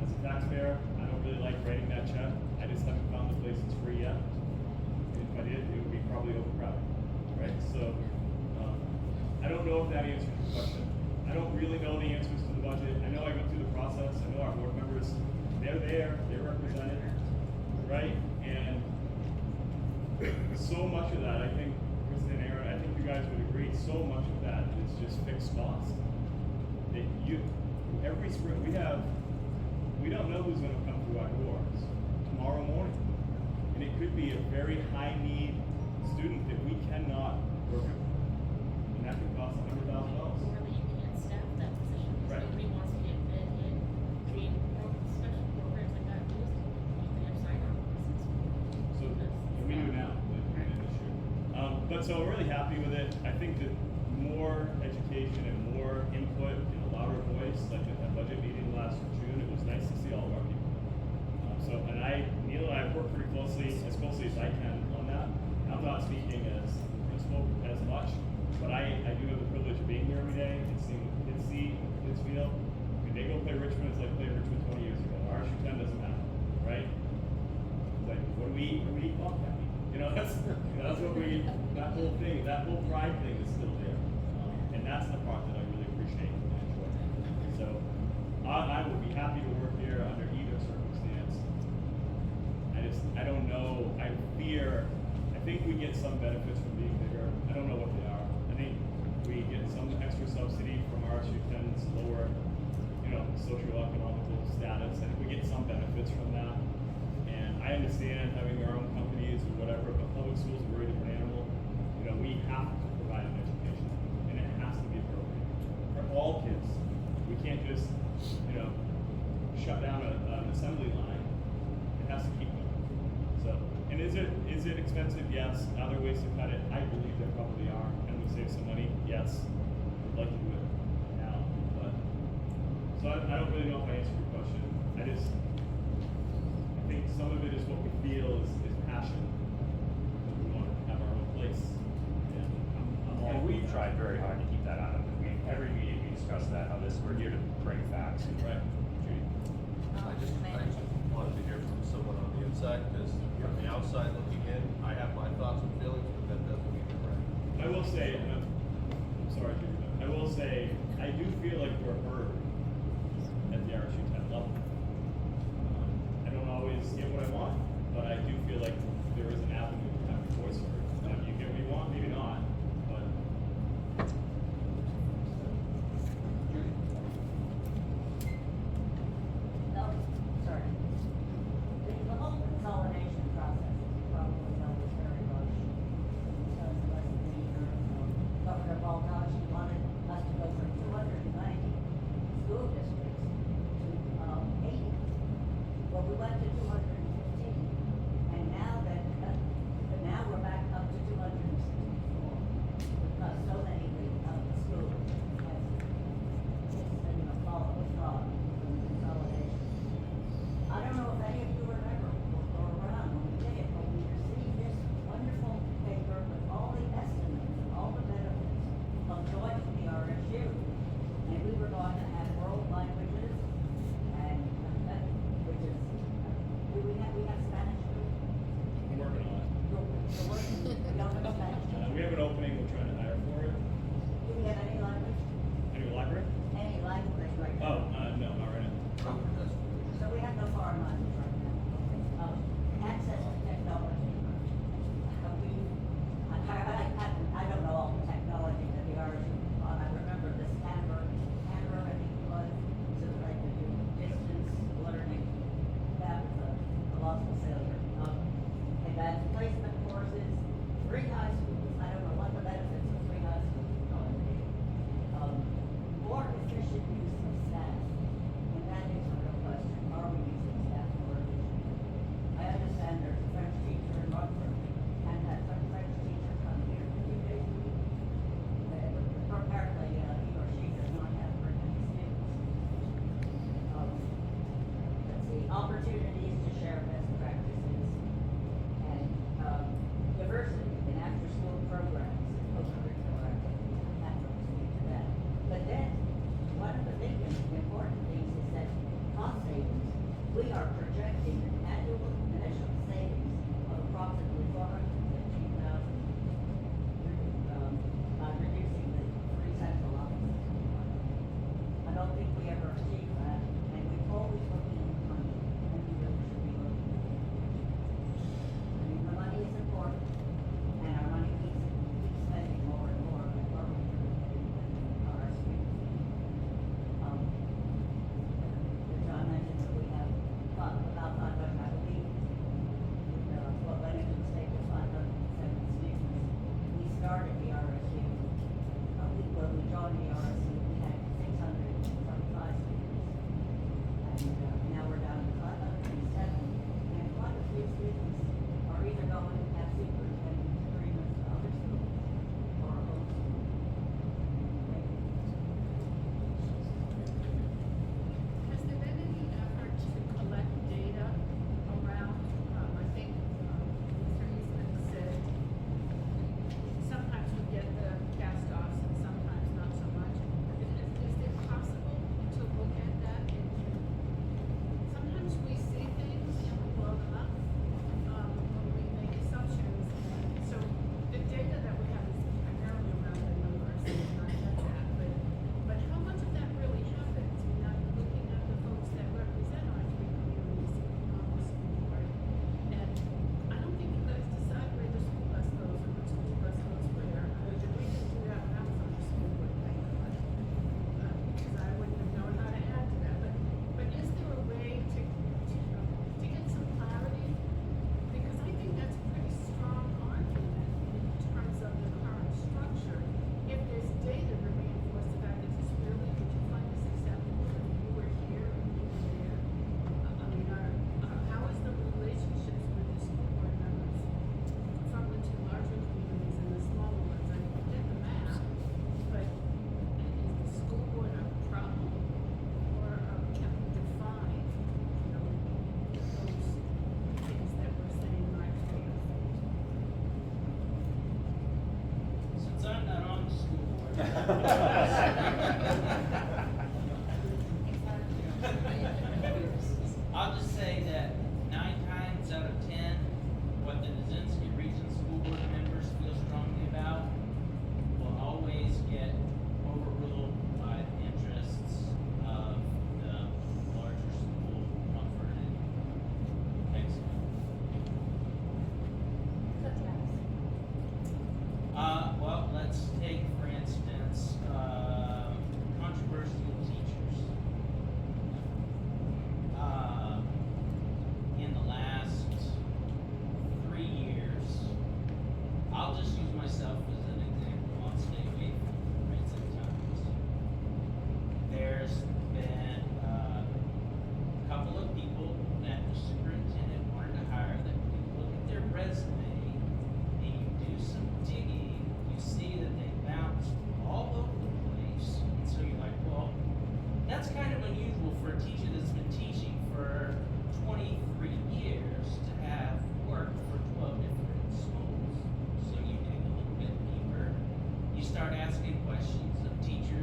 As a taxpayer, I don't really like writing that check. I just haven't found the place that's free yet. And if I did, it would be probably overcrowded, right? So, I don't know if that answers your question. I don't really know the answers to the budget. I know I went through the process. I know our board members, they're there, they're represented, right? And so much of that, I think, Kristen and Aaron, I think you guys would agree, so much of that is just fixed cost. That every spring, we don't know who's gonna come through our doors tomorrow morning. And it could be a very high need student that we cannot work with. And that could cost $100,000. Or that you can't staff that position, Right. because nobody wants to get fed in. I mean, special programs like that, they have sign-on bonuses. So, we do now, but we did this year. But so we're really happy with it. I think that more education and more input and a louder voice, like at that budget meeting last June, it was nice to see all of our people. Neil and I have worked pretty closely, as closely as I can on that. I'm not speaking as principal as much, but I do have the privilege of being here every day and seeing what kids see, what kids feel. When they go play Richmond, it's like playing Richmond 20 years ago. RSU10 doesn't matter, right? It's like, what do we eat? We eat Bobcat meat. That's what we eat. That whole thing, that whole pride thing is still there. And that's the part that I really appreciate and enjoy. So, I would be happy to work here under either circumstance. I don't know, I think we get some benefits from being bigger. I don't know what they are. I think we get some extra subsidy from RSU10's lower, socioeconomical status. I think we get some benefits from that. And I understand having our own companies or whatever, but public schools are a very different animal. We have to provide an education, and it has to be appropriate for all kids. We can't just, shut down an assembly line. It has to keep going. So, and is it expensive? Yes. Are there ways to cut it? I believe there probably are. Can we save some money? Yes. I'd like to do it now, but so I don't really know if I answered your question. I think some of it is what we feel is passion. That we want to have our own place. And I'm all And we've for that. tried very hard to keep that out of it. Every meeting we discuss that, we're here to bring facts. Right. Judy. I just wanted to hear from someone on the inside, because from the outside looking in, I have my thoughts and feelings, but that doesn't mean they're right. I will say, and I'm sorry, Judy, but I will say, I do feel like we're heard at the RSU10 level. I don't always get what I want, but I do feel like there is an avenue to have your voice heard. You get what you want, maybe not, but. Judy? No, sorry. The whole consolidation process is probably always very rushed. Because less than a year ago, Governor Baldacci wanted us to go from 290 school districts to 80. Well, we went to 215. And now now we're back up to 264. Because so many of the schools have just been followed from consolidation. I don't know if any of you remember or around when we did it, but we received this wonderful paper with all the estimates and all the benefits of joining the RSU. And we were going to have world languages and, which is, we have Spanish too. I'm working on it. You're working, we don't have Spanish too. We have an opening, we're trying to hire for it. Do we have any language? Any library? Any language right now? Oh, no, not right now. So we have no foreign language right now. Access to technology. I don't know all the technology that the RSU, I remember this camera, I think it was, so that I could do distance learning. That was a colossal failure. Advanced placement courses, 3 high schools, I don't know what the benefits of 3 high schools are going to be. More efficient use of staff. And that is a real question. Are we using staff more efficiently? I understand there's a French teacher in Hartford, and that French teacher comes here 2 days a week. Apparently, he or she does not have very many students. Let's see, opportunities to share best practices and diversity in after-school programs and co-curricular activities. I'm not going to speak to that. But then, one of the big and important things is that cost savings. We are projecting an annual initial savings of approximately $415,000 by reducing the 3 central offices. I don't think we ever achieved that, and we've always looking at the money, and we really should be looking at it. I mean, the money is important, and our money keeps spending more and more, and we're getting our students. John mentioned that we have about $500,000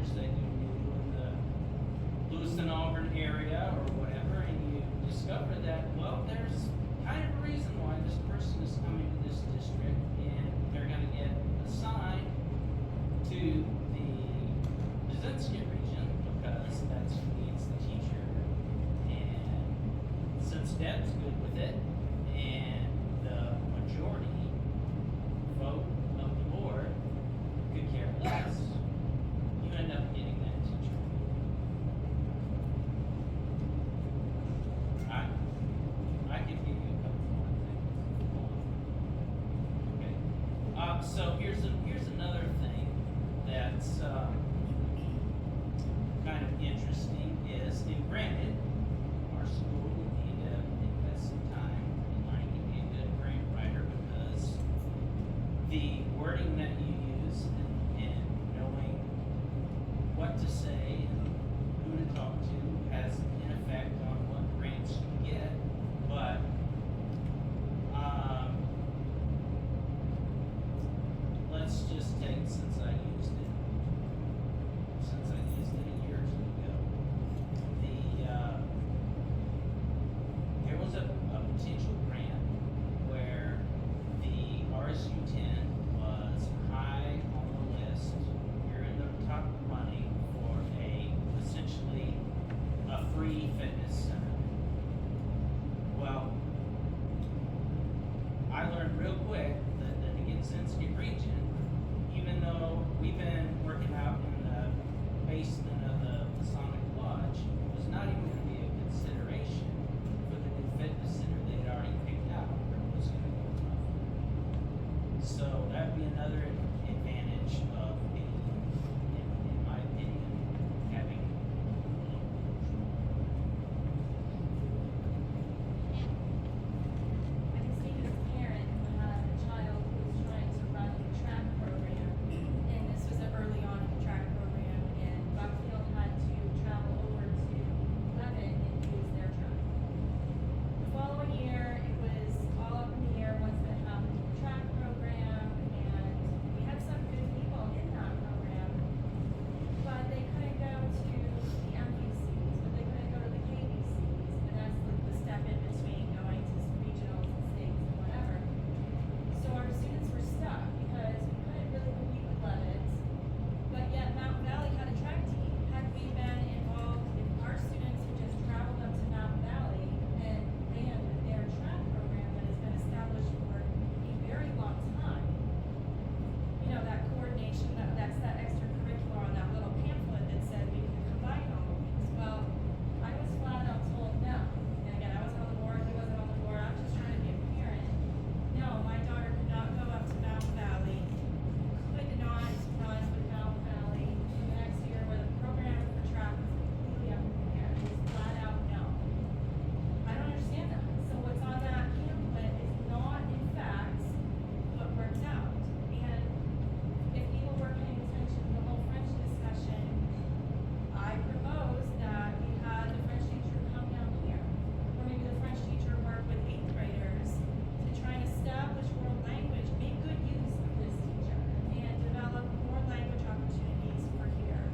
teachers that you knew in the Lewiston, Auburn area or whatever, and you discover that, well, there's kind of a reason why this person is coming to this district, and they're gonna get assigned to the Brzezinski region because that's who needs the teacher. And since Deb's good with it, and the majority vote of the board could care less, you end up getting that teacher. I could give you a couple more things. Okay. So here's another thing that's kind of interesting is, and granted, our school would need to invest some time in learning to be a good grant writer, because the wording that you use and knowing what to say and who to talk to has an effect on what grants you get. But let's just take, since I used it years ago, there was a potential grant where the RSU10 was high on the list. You're in the top running for essentially a free fitness center. Well, I learned real quick that the Brzezinski region, even though we've been working out in the basement of the Masonic Lodge, was not even going to be a consideration for the new fitness center they'd already picked out where it was going to go from. So that'd be another advantage of being, in my opinion, having local control. I can speak as a parent who had a child who was trying to run the track program, and this was early on in the track program, and Buckfield had to travel over to Lebanon and use their track. The following year, it was all up in the air what's going to happen to the track program, and we had some good people in that program, but they couldn't go to the MVCs, but they couldn't go to the KVCs, and that's the step in between going to regionals and states and whatever. So our students were stuck because we couldn't really compete with Levitt, but yet Mountain Valley had a track team. Had we been involved, if our students had just traveled up to Mountain Valley and ran their track program that has been established for a very long time, you know, that coordination, that's that extracurricular on that little pamphlet that said we could combine all of these. Well, I was flat out told no. And again, I wasn't on the board, he wasn't on the board, I was just trying to be a parent. No, my daughter could not go up to Mountain Valley, could not run with Mountain Valley for the next year where the program for track was completely up in the air. It was flat out no. I don't understand that. So what's on that pamphlet is not in fact what worked out. And if people were paying attention to the whole French discussion, I proposed that we had the French teacher come down here. Or maybe the French teacher work with 8th graders to try and establish world language, make good use of this teacher, and develop more language opportunities for here.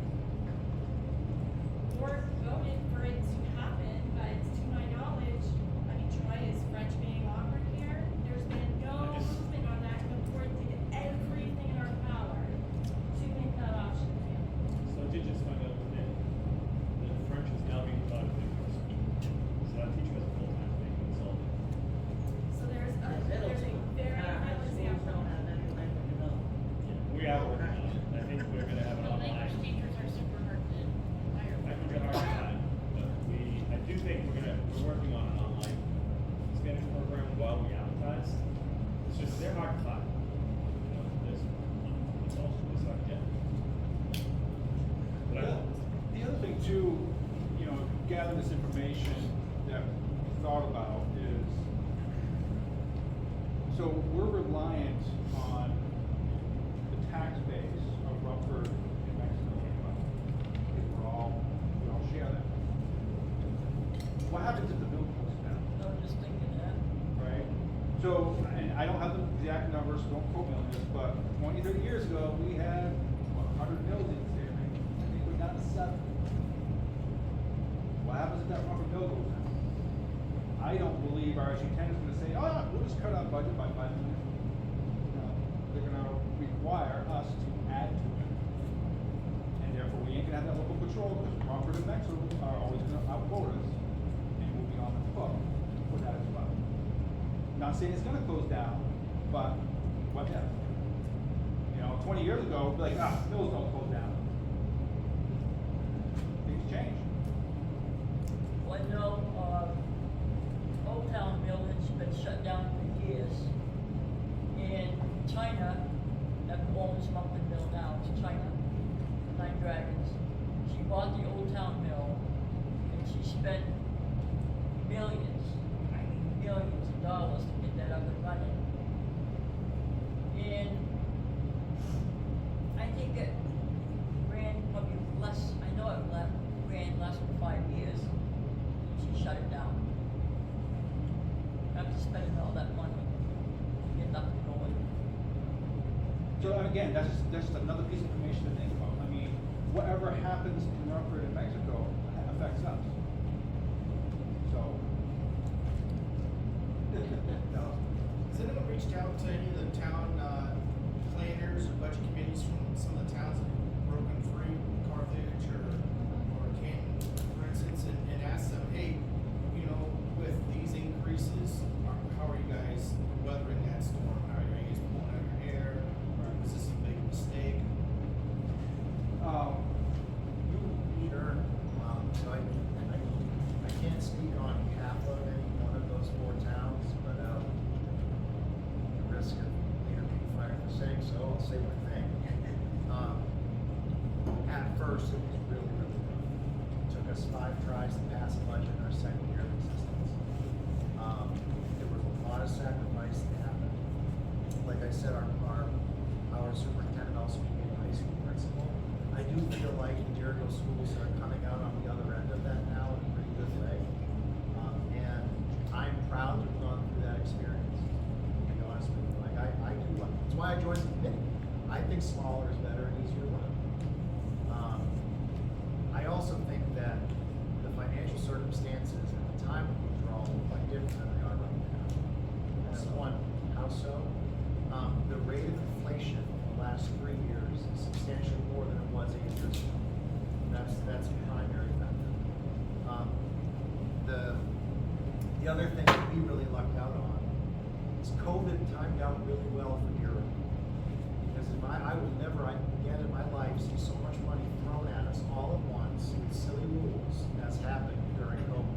Board voted for it to happen, but to my knowledge, I mean, Troy, is French being offered here? There's been no movement on that, the board did everything in our power to make that option available. So I did just find out today that French is now being taught at the speak. So that teacher has a full-time thing consultant. So there's a very real example. We are working on it. I think we're gonna have an The online. language teachers are super hard to hire. I think we're hard to find, but I do think we're working on an online Spanish program while we advertise. It's just, they're hard to find. You know, it's hard to get. But I, The other thing too, you know, gather this information that we thought about is, so we're reliant on the tax base of Hartford and Mexico anyway, because we all share that. What happens if the bill goes down? I was just thinking that. Right? So, and I don't have the exact numbers, so don't quote me on this, but 20, 30 years ago, we had, what, 100 mills in the state, right? I think we down to 7. What happens if that rubber bill goes down? I don't believe RSU10 is gonna say, oh, we'll just cut our budget by 5 million. No, they're gonna require us to add to it. And therefore, we ain't gonna have that local patrol, because Hartford and Metro are always gonna outvote us, and we'll be on the hook for that as well. Not saying it's gonna close down, but what if? 20 years ago, we'd be like, mills don't close down. Things change. Well, I know, Old Town Mill has been shut down for years. And China, that owns Buckfield Mill now, it's China, Nine Dragons. She bought the Old Town Mill, and she spent millions, I mean millions of dollars to get that up and running. And I think it ran probably less, I know it ran less than 5 years. She shut it down. After spending all that money, to get nothing going. So again, that's just another piece of information to think about. I mean, whatever happens in Hartford and Mexico affects us. So. Has anyone reached out to any of the town planners or budget committees from some of the towns that have broken free, Carthage or Canton, for instance, and asked them, hey, with these increases, how are you guys weathering that storm? How are you guys pulling out your hair? Was this a big mistake? Sure. So I can't speak on behalf of any one of those 4 towns, but the risk of later being fired for saying so, I'll say one thing. At first, it was really, really rough. It took us 5 tries to pass a budget in our second year of existence. There was a lot of sacrifice that happened. Like I said, our superintendent also became a high school principal. I do feel like the Jericho schools are coming out on the other end of that now in a pretty good way. And I'm proud to have gone through that experience, to be honest with you. Like, I do, that's why I joined the committee. I think smaller is better and easier to run. I also think that the financial circumstances at the time of withdrawal were quite different than they are right now. That's one. How so? The rate of inflation in the last 3 years is substantially more than it was 8 years ago. That's a primary factor. The other thing that we really lucked out on is COVID timed out really well for Europe. Because I would never again in my life see so much money thrown at us all at once with silly rules as happened during COVID.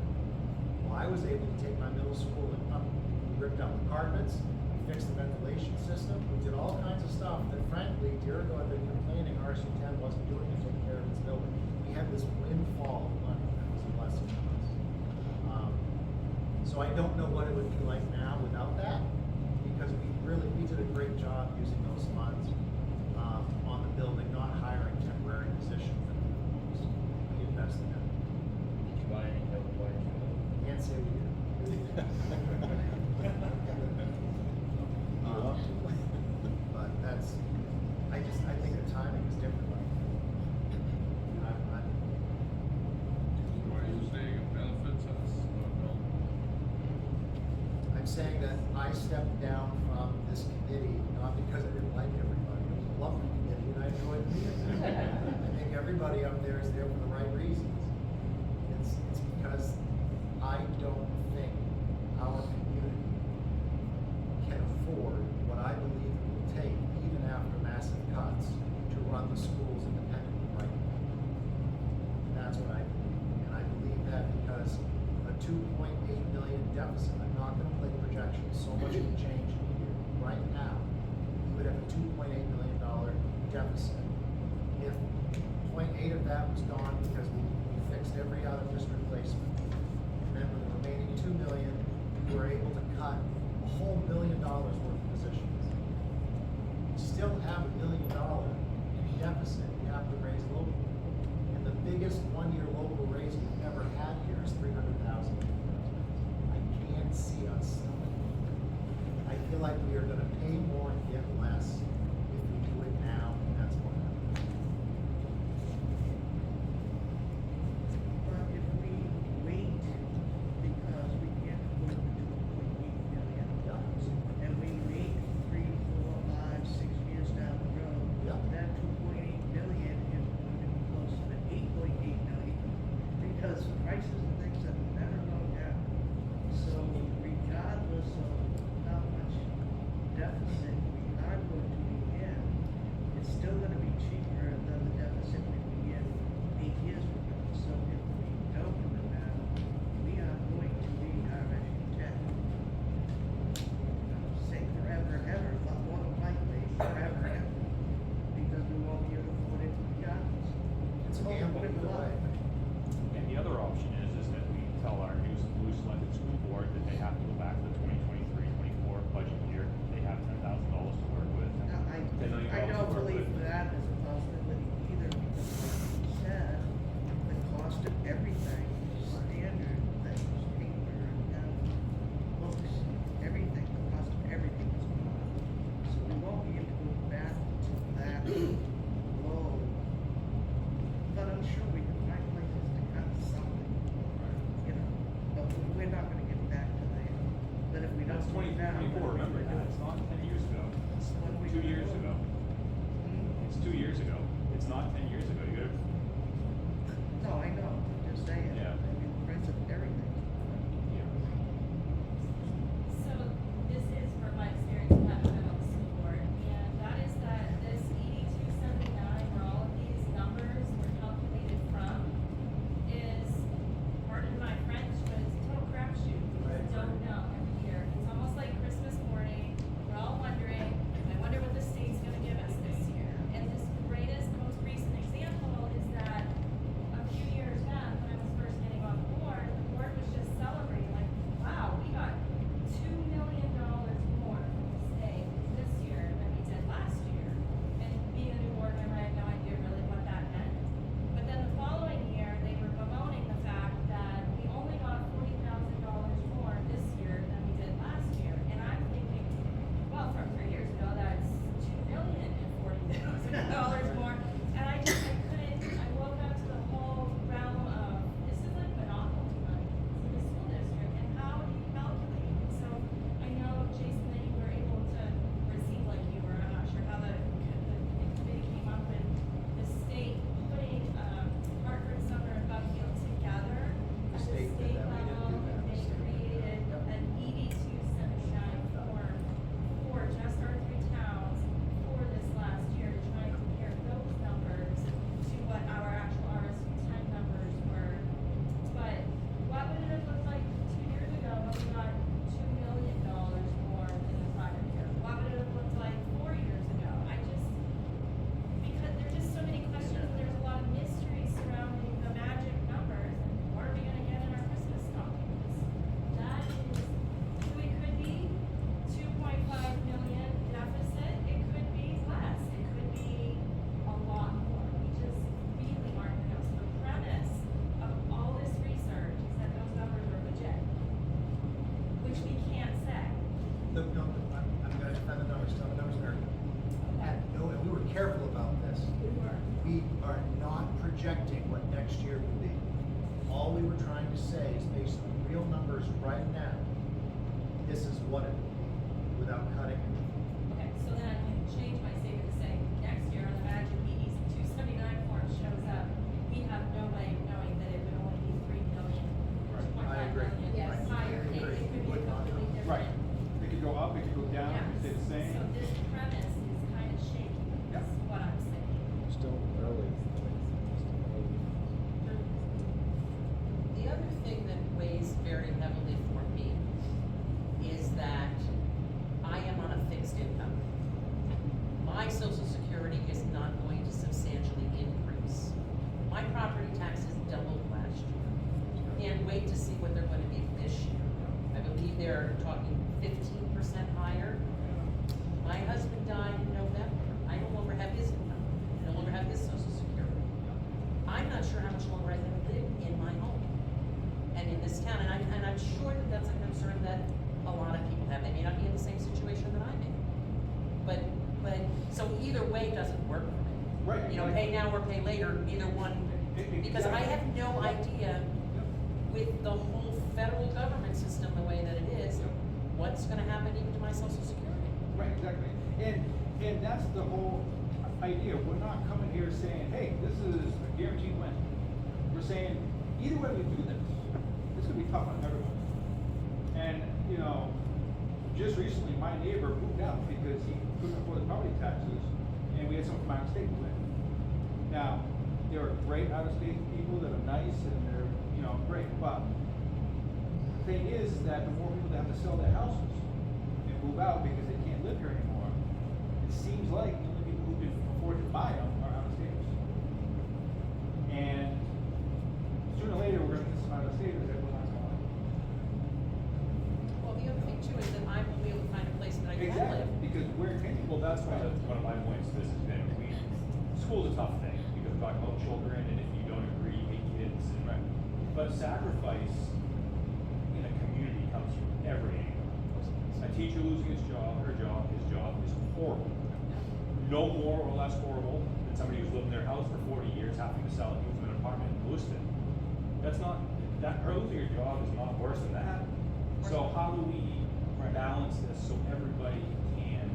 Well, I was able to take my middle school and we ripped out the carpets, we fixed the ventilation system, we did all kinds of stuff that frankly Jericho had been complaining RSU10 wasn't doing to take care of its building. We had this windfall of money that was a blessing to us. So I don't know what it would be like now without that, because we did a great job using those funds on the building, not hiring temporary positions that we invested in. Did you buy any double wires? Can't say we did. But I think the timing is different. Why are you saying it benefits us? I'm saying that I stepped down from this committee, not because I didn't like everybody. It was a lovely committee and I enjoyed being there. I think everybody up there is there for the right reasons. It's because I don't think our community can afford what I believe it will take, even after massive cuts, to run the schools independently right now. And that's what I believe. And I believe that because a $2.8 million deficit, I'm not going to play projections, so much can change in a year. Right now, we would have a $2.8 million deficit. If 0.8 of that was gone because we fixed every out-of-district placement, and then with the remaining $2 million, we were able to cut a whole $1 million worth of positions. You still have $1 million deficit you have to raise locally. And the biggest one-year local raise we've ever had here is $300,000. I can't see us selling. I feel like we are going to pay more and get less if we do it now, and that's what happens. It's 2024, remember, it's not 10 years ago, it's 2 years ago. It's 2 years ago, it's not 10 years ago, you gotta, No, I know, I'm just saying. Yeah. I mean, price of everything. So this is from my experience at the middle school board, and that is that this ED-279, where all of these numbers were calculated from, is, pardon my French, but it's a total crapshoot. We just don't know every year. It's almost like Christmas morning, we're all wondering, I wonder what the state's gonna give us this year. And this greatest, most recent example is that a few years back, when I was first getting on board, the board was just celebrating, like, wow, we got $2 million more from the state this year than we did last year. And being a new board member, I had no idea really what that meant. But then the following year, they were bemoaning the fact that we only got $40,000 more this year than we did last year. And I'm thinking, well, from 3 years ago, that's $2,040,000 more. And I couldn't, I woke up to the whole realm of, this is like monopoly money in the school district, and how do you calculate it? So I know, Jason, that you were able to receive, like you were, I'm not sure how the committee came up with the state putting, Hartford, Sumner, and Buckfield together The at the state did state that, we didn't level, do that. and they created an ED-279 form for just our 3 towns for this last year to try and compare those numbers to what our actual RSU10 numbers were. But what would it have looked like 2 years ago when we got $2 million more in the prior year? What would it have looked like 4 years ago? Because there's just so many questions, and there's a lot of mystery surrounding the magic numbers, and what are we gonna get in our Christmas stockings? That is, so it could be 2.5 million deficit, it could be less, it could be a lot more. We just really aren't gonna know. So the premise of all this research is that those numbers are legit, which we can't say. Look, no, I'm gonna defend the numbers, tell the numbers are. No, and we were careful about this. We are not projecting what next year will be. All we were trying to say is based on real numbers right now, this is what it will be, without cutting it. Okay, so then I can change my statement to say, next year on the magic ED-279 form shows up, we have no way of knowing that it would only be 3 million, Right. 2.5 I agree. million, Yes. higher, I agree. it could be Would not know. completely different. right, it could go up, it could go down, it could stay the same. So this premise is kind of shaky, Yep. is what I'm saying. Still early. The other thing that weighs very heavily for me is that I am on a fixed income. My social security is not going to substantially increase. My property taxes doubled last year. Can't wait to see what they're gonna be this year. I believe they're talking 15% higher. My husband died in November. I no longer have his income. I no longer have his social security. I'm not sure how much longer I'm gonna live in my home and in this town, and I'm sure that that's a concern that a lot of people have. They may not be in the same situation that I'm in. But, so either way doesn't work for me. Right, You know, like- pay now or pay later, either one, because I have no idea with the whole federal government system the way that it is, what's gonna happen even to my social security. Right, exactly. And that's the whole idea. We're not coming here saying, hey, this is a guaranteed win. We're saying, either way we do this, it's gonna be tough on everyone. And, you know, just recently, my neighbor moved out because he couldn't afford the property taxes, and we had someone from out of state move in. Now, there are great out-of-state people that are nice and they're, you know, great, but the thing is that the more people that have to sell their houses and move out because they can't live here anymore, it seems like the only people who can afford to buy them are out-of-staters. And sooner or later, we're gonna get some out-of-staters that will not come on. Well, the other thing too is that I will be able to find a place that I can Exactly, live. because we're in Well, that's one of my points to this has been, school's a tough thing, because we're talking about children, and if you don't agree, you hate kids, and, but sacrifice in a community comes from every angle. A teacher losing his job is horrible. No more or less horrible than somebody who's lived in their house for 40 years having to sell it, move to an apartment in Lewiston. That's not, her losing her job is not worse than that. So how do we balance this so everybody can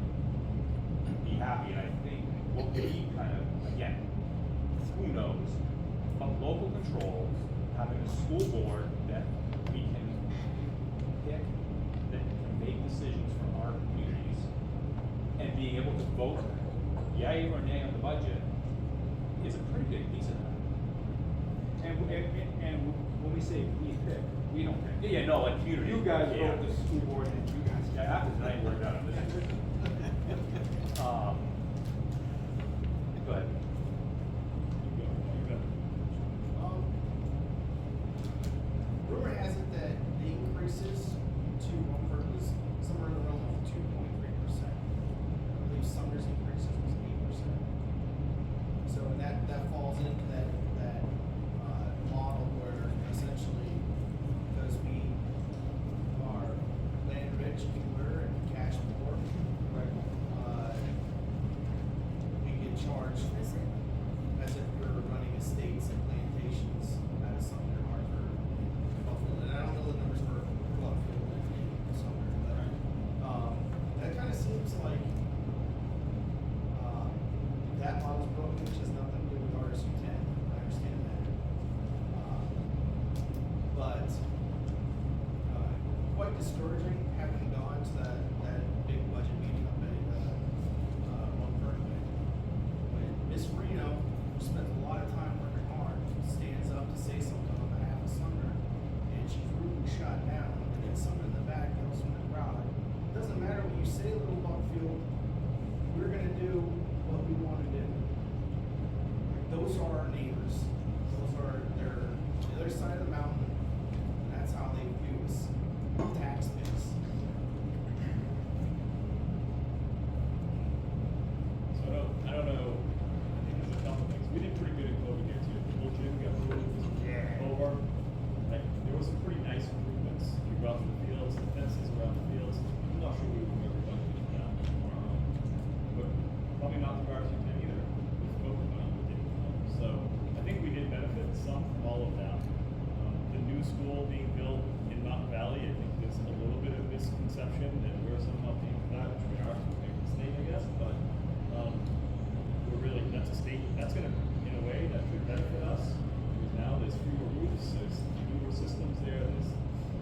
be happy. And I think what we kind of, again, who knows, but local controls, having a school board that we can pick, that can make decisions for our communities, and being able to vote yay or nay on the budget is a pretty big piece of that. And when we say we pick, we don't pick. Yeah, no, like community. You guys Yeah. vote the school board and you guys. Yeah, after tonight, we're done on this. Go ahead. Rumor has it that the increases to Hartford was somewhere in the realm of 2.3%. I believe Sumner's increases was 8%. So that falls into that model where essentially, because we are land rich, newer, and cash poor, we get charged as if we were running estates and plantations out of Sumner, Hartford, Buckfield. And I don't know the numbers for Buckfield and Sumner, but that kind of seems like that model's broken, which has nothing to do with RSU10. I understand that. But quite discouraging having gone to that big budget meeting up at Hartford when Miss Reno, who spends a lot of time working hard, stands up to say something on behalf of Sumner, and she's rudely shot down, and then someone in the back yells from the crowd, "It doesn't matter what you say, little Buckfield, we're gonna do what we wanna do." Like, those are our neighbors. They're the other side of the mountain, and that's how they view us, tax base. So I don't know, I think there's a couple things. We did pretty good in COVID here too. The whole gym got moved over. Like, there was some pretty nice improvements. You go out to the fields, the fences around the fields. I'm not sure we would ever budget that. But probably not the RSU10 either. With COVID it didn't come. So I think we did benefit some from all of that. The new school being built in Mountain Valley, I think there's a little bit of misconception that we're somehow paying for that, which we are, so we pay for the state, I guess, but we're really, that's a state, that's gonna, in a way, that could benefit us, because now there's fewer roofs, there's newer systems there, there's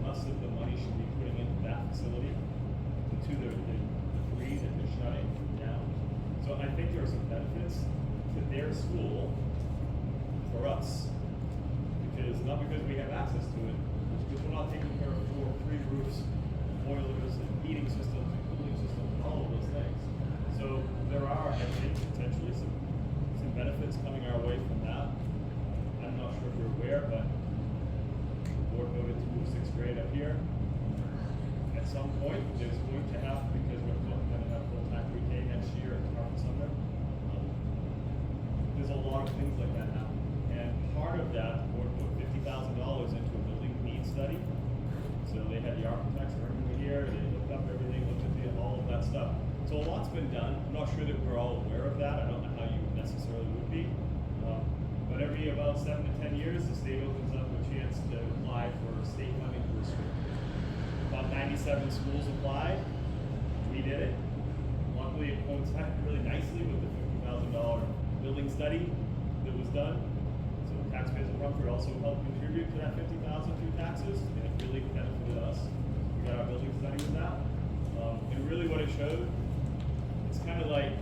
less of the money should be putting into that facility, to the three that they're shutting down. So I think there are some benefits to their school for us, not because we have access to it, it's because we're not taking care of three roofs, boilers, and heating systems, and cooling systems, and all of those things. So there are, I think, potentially some benefits coming our way from that. I'm not sure if you're aware, but the board voted to move 6th grade up here. At some point, there's going to have, because we're going to have full-time pre-K next year at Hartford Sumner. There's a lot of things like that now. And part of that, the board put $50,000 into a building needs study. So they had the architects working here, they looked up everything, looked at all of that stuff. So a lot's been done. I'm not sure that we're all aware of that. I don't know how you necessarily would be. But every about 7 to 10 years, the state opens up a chance to apply for state funding for a school. About 97 schools applied. We did it. Luckily, it coincided really nicely with the $50,000 building study that was done. So taxpayers of Hartford also helped contribute to that $50,000 through taxes, and it really benefited us. We got our building study with that. And really what it showed, it's kind of like,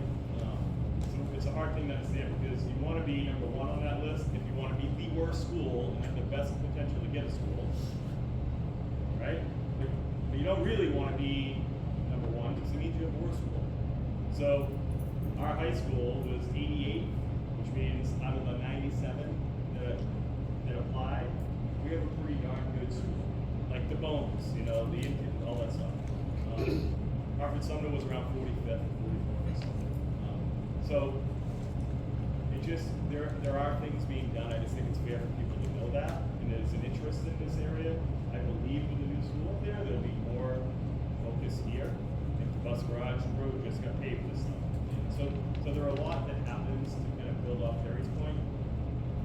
it's a hard thing to understand because you want to be number one on that list if you want to be the worst school and have the best potential to get a school, right? But you don't really want to be number one because it means you have a worse school. So our high school was 88, which means out of the 97 that applied, we have a pretty darn good school. Like the bones, the Indian, all that stuff. Hartford Sumner was around 45th, 44th or something. So it just, there are things being done. I just think it's fair for people to know that. And there's an interest in this area. I believe with the new school up there, there'll be more focus here. And the bus garage road just got paved this stuff. So there are a lot that happens to kind of build off Terry's point.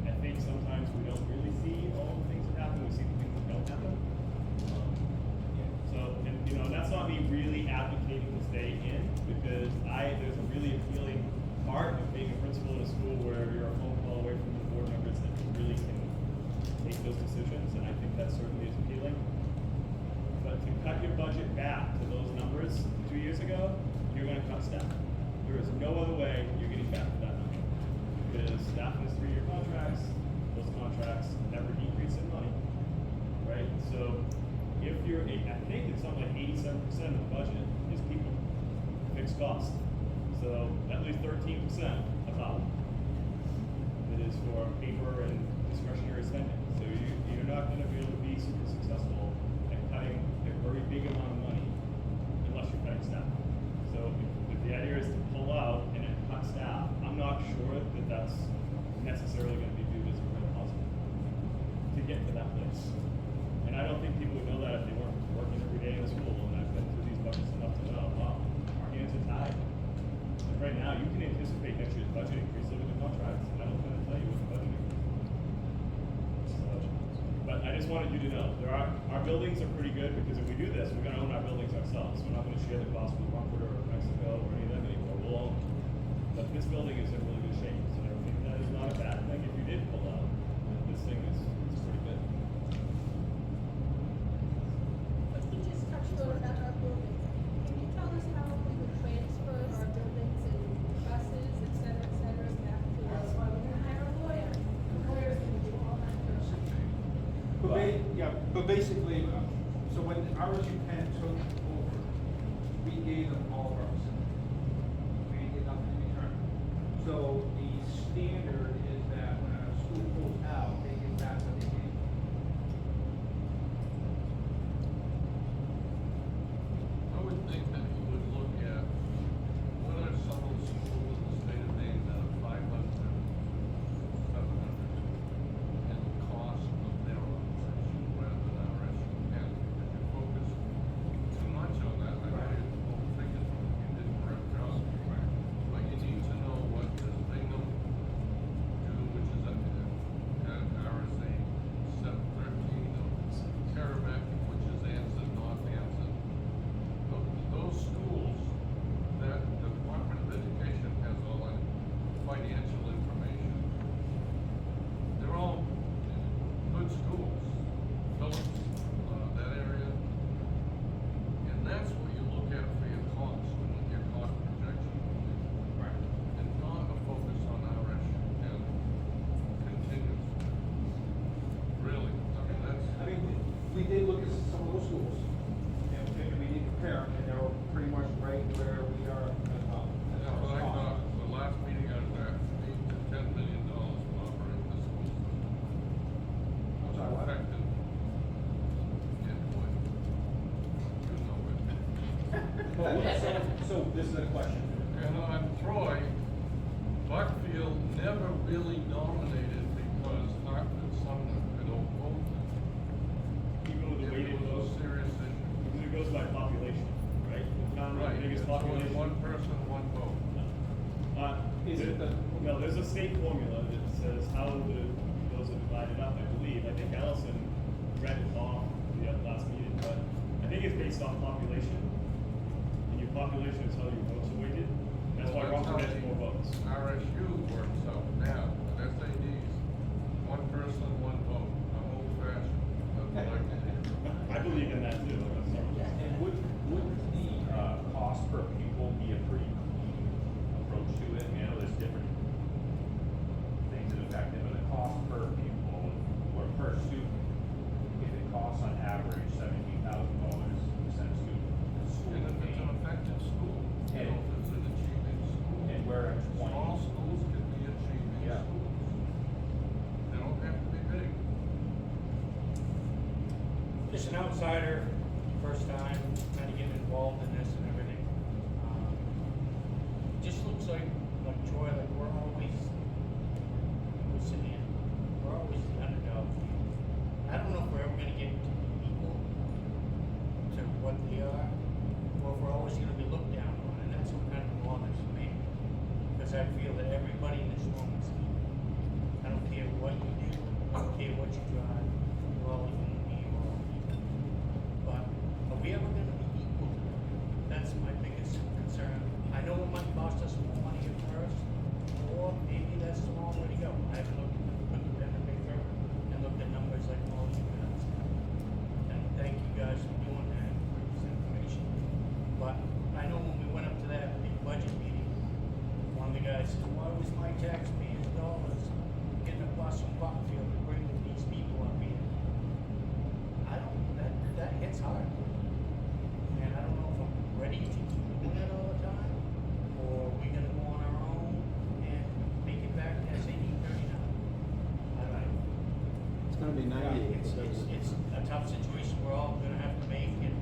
I think sometimes we don't really see all the things that happen. We see the things that don't happen. And that's not me really advocating to stay in, because there's a really appealing part of being a principal in a school where you're a phone call away from the board members that really can make those decisions, and I think that certainly is appealing. But to cut your budget back to those numbers 2 years ago, you're gonna cut staff. There is no other way you're getting back to that number. Because staff has 3-year contracts, those contracts never decrease in money, right? So if I think it's something like 87% of the budget is people, fixed cost. So that leaves 13% about that is for paper and discretionary spending. So you're not gonna be able to be super successful at cutting a very big amount of money unless you're cutting staff. So if the idea is to pull out and then cut staff, I'm not sure that that's necessarily gonna be viewed as a real positive to get to that place. And I don't think people would know that if they weren't working every day in the school, and I've been through these budgets enough to know, wow, our hands are tied. Like right now, you can anticipate next year's budget increase, look at the contracts, and I don't gonna tell you what the budget increase is. So, but I just wanted you to know, our buildings are pretty good, because if we do this, we're gonna own our buildings ourselves. We're not gonna share the cost with Hartford or Mexico or any of them anymore, we'll own them. But this building is in really good shape, so I think that is not a bad thing if you did pull out. This thing is pretty good. But you just touched on our buildings. Can you tell us how we would transfer our buildings and buses, et cetera, back to us? That's why we're gonna hire a lawyer. The lawyer's gonna do all that work. But basically, so when RSU10 took over, we gave them all of our facilities. We didn't get nothing in return. So the standard is that when a school pulls out, they get back what they gave. I would think that you would look at what are some of the schools in the state of Maine that are 500, 700, and the cost of their operation rather than RSU10. If you focus too much on that, I know you overthink it, you did a great job. But you need to know what does Bingham do, which is at RSA 713, or Merrimack, which is Anson, North Anson. Those schools, that the Department of Education has all that financial information. They're all good schools, Phillips, that area. And that's what you look at for your cost, when your cost projection. Right. And not a focus on RSU10 continues. Really, I mean, that's. I mean, we did look at some of those schools, and we did compare them, and they were pretty much right where we are as well. As That's far what as I cost. thought, the last meeting I was at, $8 to $10 million to operate the school system. I'm sorry, what? Affected. Yeah, boy. You know it. So this is a question. And on Troy, Buckfield never really dominated because Hartford, Sumner could overvote them. Even with the It weighted was a vote, serious issue. because it goes by population, right? The town with Right, the biggest it's only population. one person, one vote. Is it the- No, there's a state formula that says how those are divided up, I believe. I think Allison read it off the last meeting, but I think it's based on population. And your population is how your votes are weighted. That's why Well, Rockford how has more votes. RSU works out now, but SADs, one person, one vote. I'm old fashioned, that's what I can do. I believe in that too. And would the, cost per pupil be a pretty clean approach to it? I mean, I know there's different things that affect it, but the cost per pupil or per student, if it costs on average $17,000 to send a student to school. And if it's an effective school, you know, if it's an achieving school. And we're at 20. Small schools can be achieving Yeah. schools. They don't have to be big. Just an outsider, first time, kind of getting involved in this and everything. Just looks like Troy, like we're always sitting in, we're always the underdog. I don't know if we're ever gonna get to be equal to what they are, or if we're always gonna be looked down on, and that's what kind of bothers me. Because I feel that everybody in this room is equal. I don't care what you do, I don't care what you drive, we're always gonna be all equal. But are we ever gonna be equal to them? That's us more money at first, or maybe that's the wrong way to go. I haven't looked at the picture and looked at numbers like all you guys have. And thank you guys for doing that, for this information. But I know when we went up to that big budget meeting, one of the guys said, why was my taxpayers' dollars getting a bus from Buckfield to bring these people up here? That hits hard. And I don't know if I'm ready to keep doing it all the time, or we gonna go on our own and make it back to SAD 39. I don't know. It's gonna be 98. It's a tough situation we're all gonna have to make, and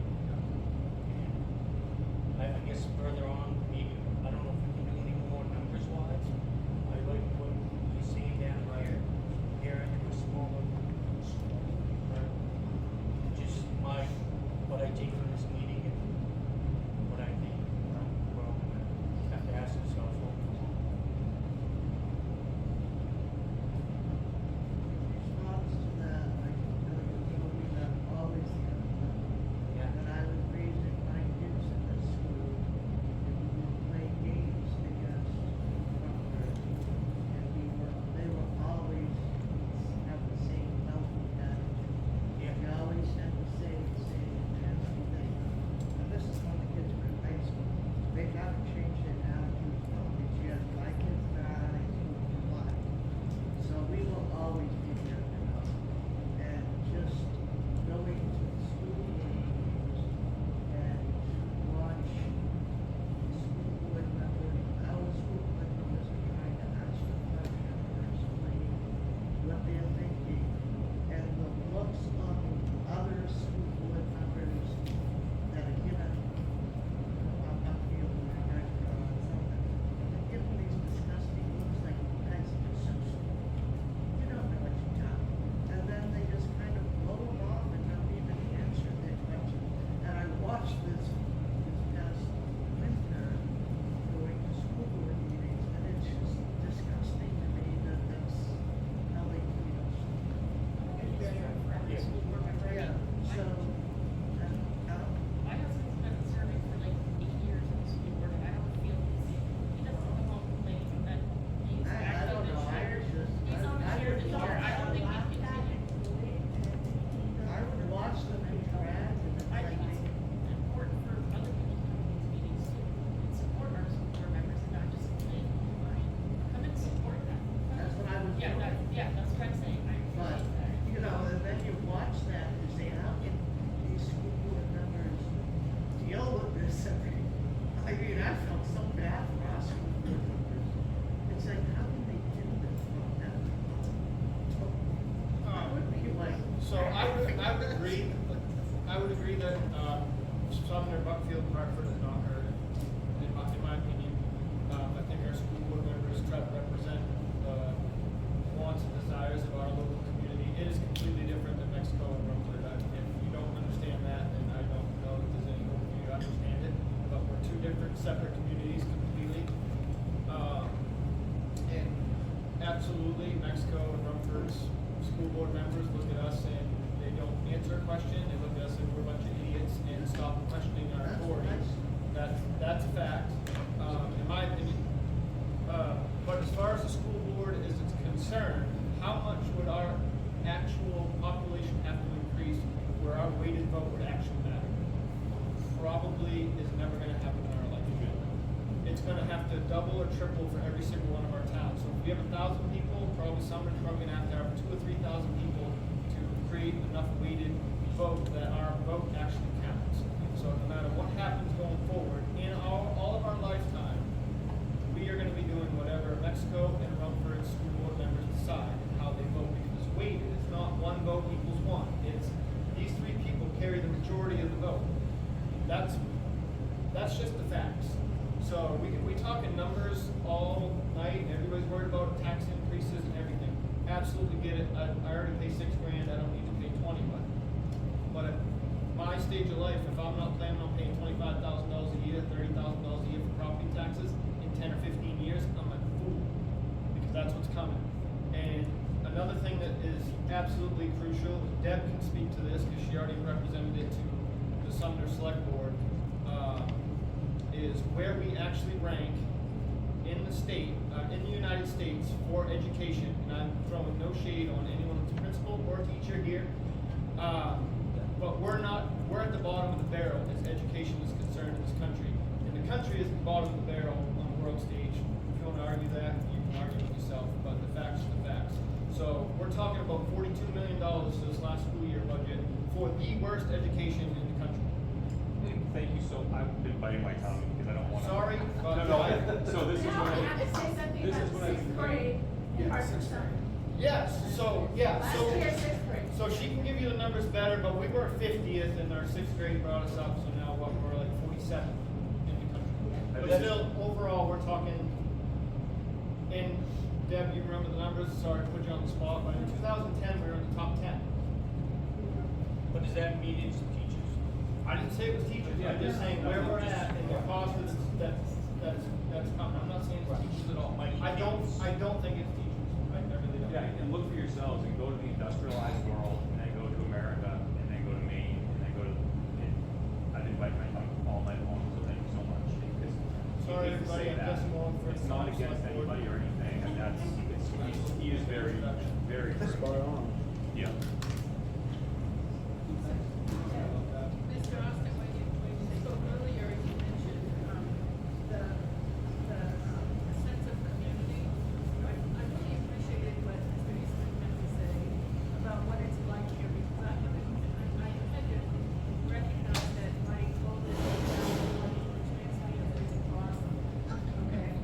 I guess further on, maybe, I don't know if we can do any more numbers wise. I like what you're seeing down here, here into a smaller school. Just what I take from this meeting and what I think, we're all gonna have to ask ourselves what we want. Response to that, I can tell you, Jody, that always happened. Yeah. When I was raising my kids in the school, and we would play games against Sumner, and they were always have the same melting attitude. Yeah. They always had the same nasty thing. And this is when the kids were in high school. They haven't changed their attitudes all these years. My kids are out of school in July. So we will always be there to help. And just going to the school meetings and watch the school board members, our school board members are trying to ask the question or explain what they're thinking. And the looks on other school board members that are given, I'm not feeling my guys are on something. They're giving these disgusting looks like, guys, you're so stupid. You don't know what you've done. And then they just kind of blow them off and don't even answer their questions. And I watched this past winter going to school board meetings, and it's just disgusting to me that that's how they feel. Yeah, so, My husband's been serving for like 8 years in the school board, and I don't feel he doesn't come home complaining that he's I don't acting know, I shared. was just. He's on the shared would this year, I don't think he continued. I would watch them interact and it's I like think it's they. important for other people to come to these meetings too, and support our school board members and not just complain. Come and support them. That's what I was Yeah, doing. that's what I'm saying, I But, appreciate that. you know, and then you watch that and say, how can these school board members deal with this every, I mean, I felt so bad for our school board members. It's like, how can they do this from them? I would be like. So I would agree that, Sumner, Buckfield, and Hartford is not heard, in my opinion. I think our school board members try to represent the wants and desires of our local community. It is completely different than Mexico and Rumford. If you don't understand that, then I don't know if there's any hope for you to understand it, but we're two different, separate communities completely. And absolutely, Mexico and Rumford's school board members look at us and they don't answer a question, they look at us and we're a bunch of idiots and stop questioning our authority. That's a fact, in my opinion. But as far as the school board is concerned, how much would our actual population have to increase where our weighted vote would actually matter? Probably is never gonna happen in our election. It's gonna have to double or triple for every single one of our towns. So if we have 1,000 people, probably Sumner's probably gonna have to have 2,000 or 3,000 people to create enough weighted vote that our vote actually counts. So no matter what happens going forward, in all of our lifetime, we are gonna be doing whatever Mexico and Rumford school board members decide and how they vote, because it's weighted. It's not one vote equals one. It's these three people carry the majority of the vote. That's just the facts. So we talk in numbers all night, and everybody's worried about tax increases and everything. Absolutely get it. I already pay $6,000. I don't need to pay 20, but at my stage of life, if I'm not planning on paying $25,000 a year, $30,000 a year for property taxes in 10 or 15 years, I'm a fool, because that's what's coming. And another thing that is absolutely crucial, Deb can speak to this because she already represented it to the Sumner Select Board, is where we actually rank in the state, in the United States for education, and I'm throwing no shade on anyone's principal or teacher here. But we're at the bottom of the barrel as education is concerned in this country. And the country is at the bottom of the barrel on the world stage. If you wanna argue that, you can argue with yourself, but the facts are the facts. So we're talking about $42 million this last school year budget for the worst education in the country. Thank you so, I've been biting my tongue because I don't wanna. Sorry, but. So this is Now, what I have to say I, something this is about what I. sixth grade in Hartford, Sumner. Yes, so, yeah, Last so. year, sixth grade. So she can give you the numbers better, but we were 50th and our sixth grade brought us up, so now what, we're like 47th in the country. Yeah. But still, overall, we're talking, and Deb, you remember the numbers, sorry to put you on the spot, but in 2010, we were in the top 10. What does that mean it's teachers? I didn't say it was teachers, I'm just saying where we're at and the cost that's coming. I'm not saying it's teachers at all. I don't think it's teachers. I really don't. Yeah, and look for yourselves and go to the industrialized world, and then go to America, and then go to Maine, and then go to, I've been biting my tongue all night long, so thank you so much. Because Sorry, you hate to everybody, say I'm that. just going for It's not the against select board. anybody or anything, and that's, he is very, very. Spot on. Yeah. Mr. Austin, when you spoke earlier, you mentioned, the sense of community. I really appreciated what Mr. Eastman had to say about what it's like here, because I had to recognize that my oldest is awesome, okay?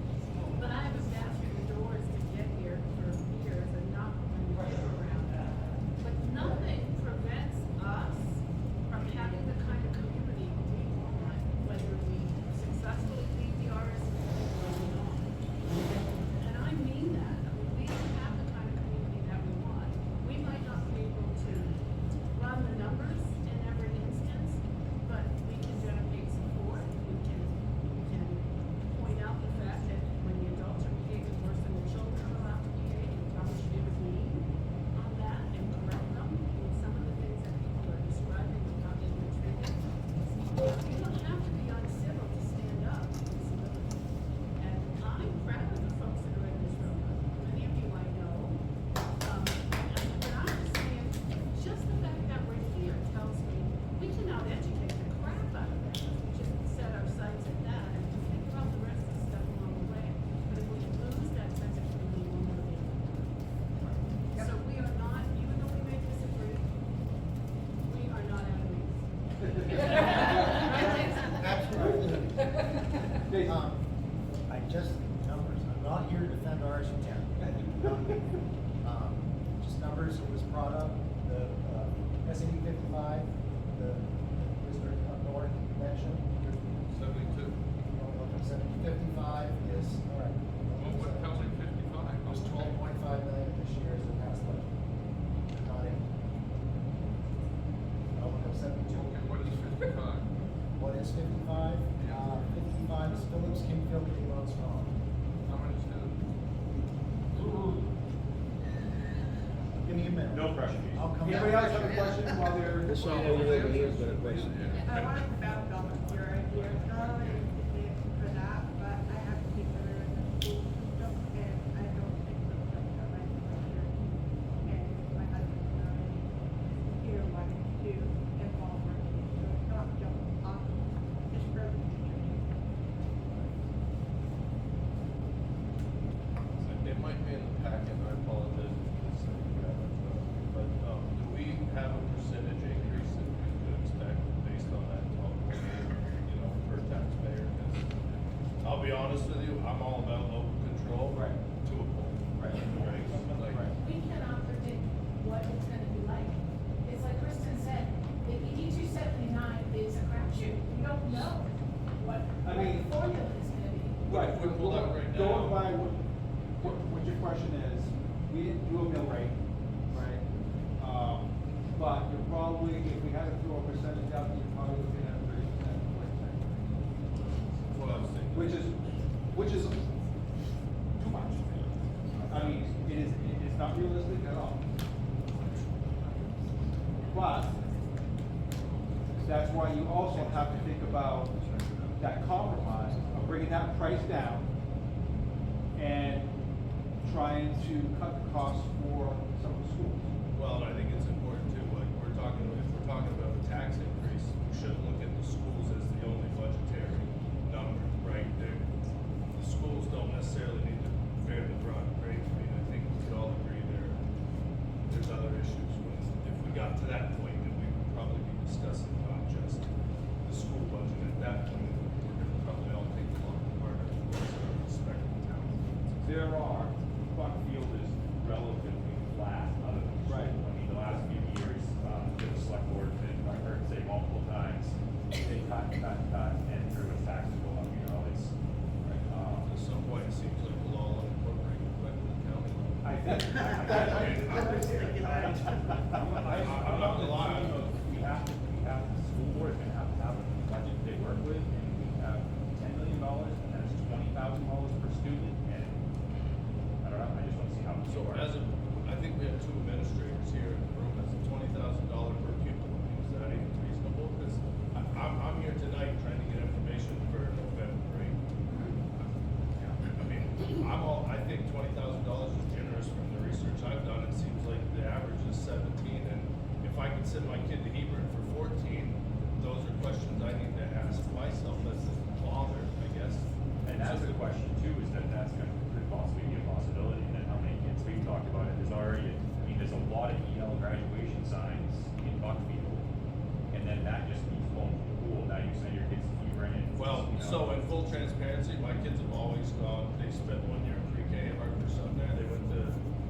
But I was down through the doors to get here for years and not when we were around. But nothing prevents us from having the kind of community we want, whether we successfully lead the RSU or not. And I mean that. I mean, we don't have the kind of community that we want. We might not be able to run the numbers in every instance, but we can generate support. We can point out the fact that when the adults are behaving worse than the children are allowed to behave, we probably should intervene on that and correct them. And some of the things that people are describing are not being treated. You don't have to be uncivil to stand up for civility. And I'm proud of the folks that are in this room. Many of you I know. But I'm just saying, just the fact that we're here tells me we can out educate the crap out of that. We just set our sights at that and think about the rest of the stuff along the way. But if we lose that sense of community, we'll never be able to do it. So we are not, even though we may disagree, we are not enemies. Absolutely. I just, numbers, I'm not here to defend RSU10. Just numbers, it was brought up, the, SAD 55, the district up north mentioned. 72. 55 is, all right. Well, what, tell me 55. It was 12.5 million this year as the past budget. Not in. I'll look up 72. Okay, what is 55? What is 55? 55 is Phillips, Kingfield, Avon, Strong. How many students? Give me a minute. No pressure. I'll come Anybody back. else have a question while they're? This one over here has got a question. I wanted to back up your idea, not only for that, but I have people that are in the school system, and I don't think those things are right pressure. And my husband and I here wanting to involve our kids, so it's not just us, it's for the teachers. It might be in the packet, I apologize if it's in the but, do we have a percentage increase that we could expect based on that total, you know, per taxpayer? 'Cause I'll be honest with you, I'm all about local control. Right. To a point. Right. Like, We cannot predict what it's gonna be like. It's like Kristen said, the ED-279 is a crapshoot. You don't know what I mean- the formula is gonna be. Right, If we pull out right now- going by what your question is, we didn't do a mill rate, right? But you're probably, if we had to throw a percentage out, you're probably looking at 30%, 40%. what I was thinking. Which is too much. I mean, it's not realistic at all. But that's why you also have to think about that compromise of bringing that price down and trying to cut the costs for some of the schools. Well, I think it's important too, like, if we're talking about a tax increase, we shouldn't look at the schools as the only budgetary number, right? The schools don't necessarily need to bear the brunt, right? I mean, I think we could all agree there's other issues. If we got to that point, then we would probably be discussing not just the school budget. At that point, we're gonna probably all take a lot harder to respect the town. There are, Buckfield is relatively flat, other than school. Right. I mean, the last few years, the select board, I heard say multiple times, they cut, and through a tax go up, you know, it's, At some point, it seems like we'll all incorporate back to the county. I think. I'm not gonna lie, we have, the school board is gonna have to have a budget they work with, and we have $10 million, and that's $20,000 per student, and I don't know, I just don't see how it's So as a, I think we have two administrators here in the room, as a $20,000 per pupil, I mean, is that even reasonable? Because I'm here tonight trying to get information for November, right? I mean, I think $20,000 is generous from the research I've done. It seems like the average is 17, and if I could send my kid to Hebron for 14, those are questions I need to ask myself as a father, I guess. And that's the question too, is that's gonna, could possibly be a possibility, and then how many kids, we've talked about it, there's already, I mean, there's a lot of EL graduation signs in Buckfield, and then that just keeps going to the pool, now you send your kids to Hebron and. Well, you know, so in full transparency, my kids have always gone, they spent 1 year in pre-K at Hartford, Sumner, they went to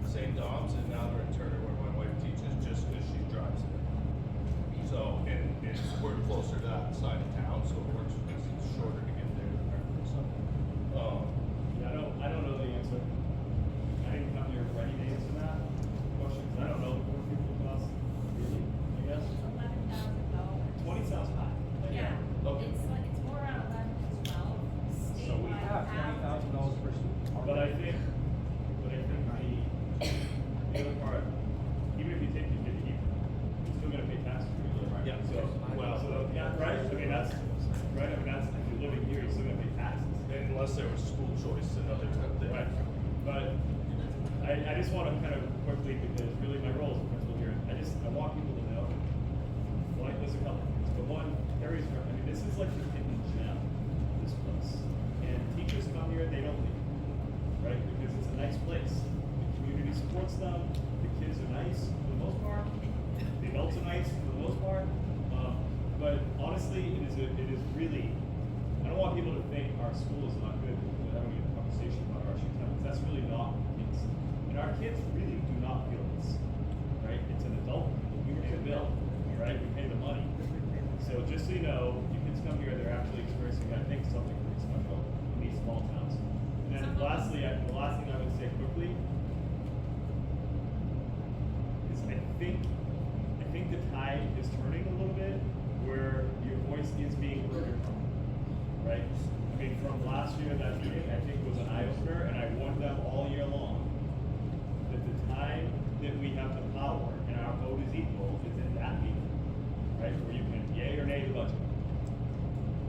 St. Dom's, and now they're in Turner where my wife teaches, just because she drives there. So, and we're closer to that side of town, so it works because it's shorter to get there than Hartford, Sumner. Yeah, I don't know the answer. I didn't come here ready to answer that question, 'cause I don't know what people cost, really, I guess. $11,000. 20 sounds high. Yeah, Okay. it's like, it's more around 11 to 12. So we have $20,000 per student. But I think the other part, even if you take your kid to Hebron, you're still gonna pay taxes. Right? Yeah. So, yeah, right, I mean, that's, right, I mean, that's, if you're living here, you're still gonna pay taxes. Unless there was school choice and other stuff there. Right, but I just wanna kind of quickly, because really my role as a principal here, I want people to know, like, there's a couple things, but one, Harry's, I mean, this is like the hidden gem, this place. And teachers come here, they don't leave, right, because it's a nice place. The community supports them, the kids are nice for the most part, the adults are nice for the most part. But honestly, it is really, I don't want people to think our school is not good, we're having a conversation about RSU10, that's really not the case. And our kids really do not feel this, right? It's an adult, we pay the bill, right? We pay the money. So just so you know, you kids come here, they're actually experiencing, I think, something pretty special in these small towns. And then lastly, the last thing I would say quickly is I think the tide is turning a little bit where your voice is being heard at home, right? I mean, from last year, that meeting, I think was an eye-opener, and I warned them all year long that the time that we have the power and our vote is equal is in that meeting, right? Where you can yay or nay the budget.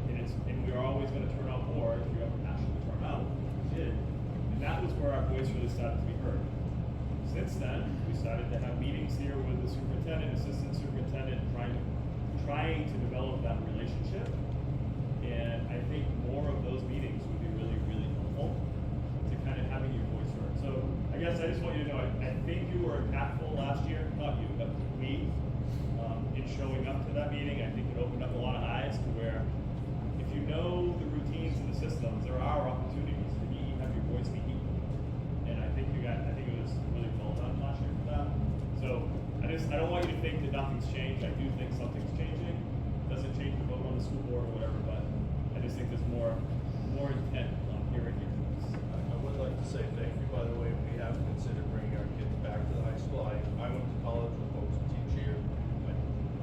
And we're always gonna turn out more if you have a passion to turn out, we did. And that was where our voice really started to be heard. Since then, we started to have meetings here with the superintendent, assistant superintendent, trying to develop that relationship. And I think more of those meetings would be really, really helpful to kind of having your voice heard. So I guess I just want you to know, I think you were impactful last year, not you, but we, in showing up to that meeting. I think it opened up a lot of eyes to where if you know the routines and the systems, there are opportunities to have your voice be equal. And I think it was really well done last year for that. So I don't want you to think that nothing's changed. I do think something's changing. Doesn't change the vote on the school board or whatever, but I just think there's more intent on hearing your voice. I would like to say thank you, by the way, we have considered bringing our kids back to the high school. I went to college with folks who teach here.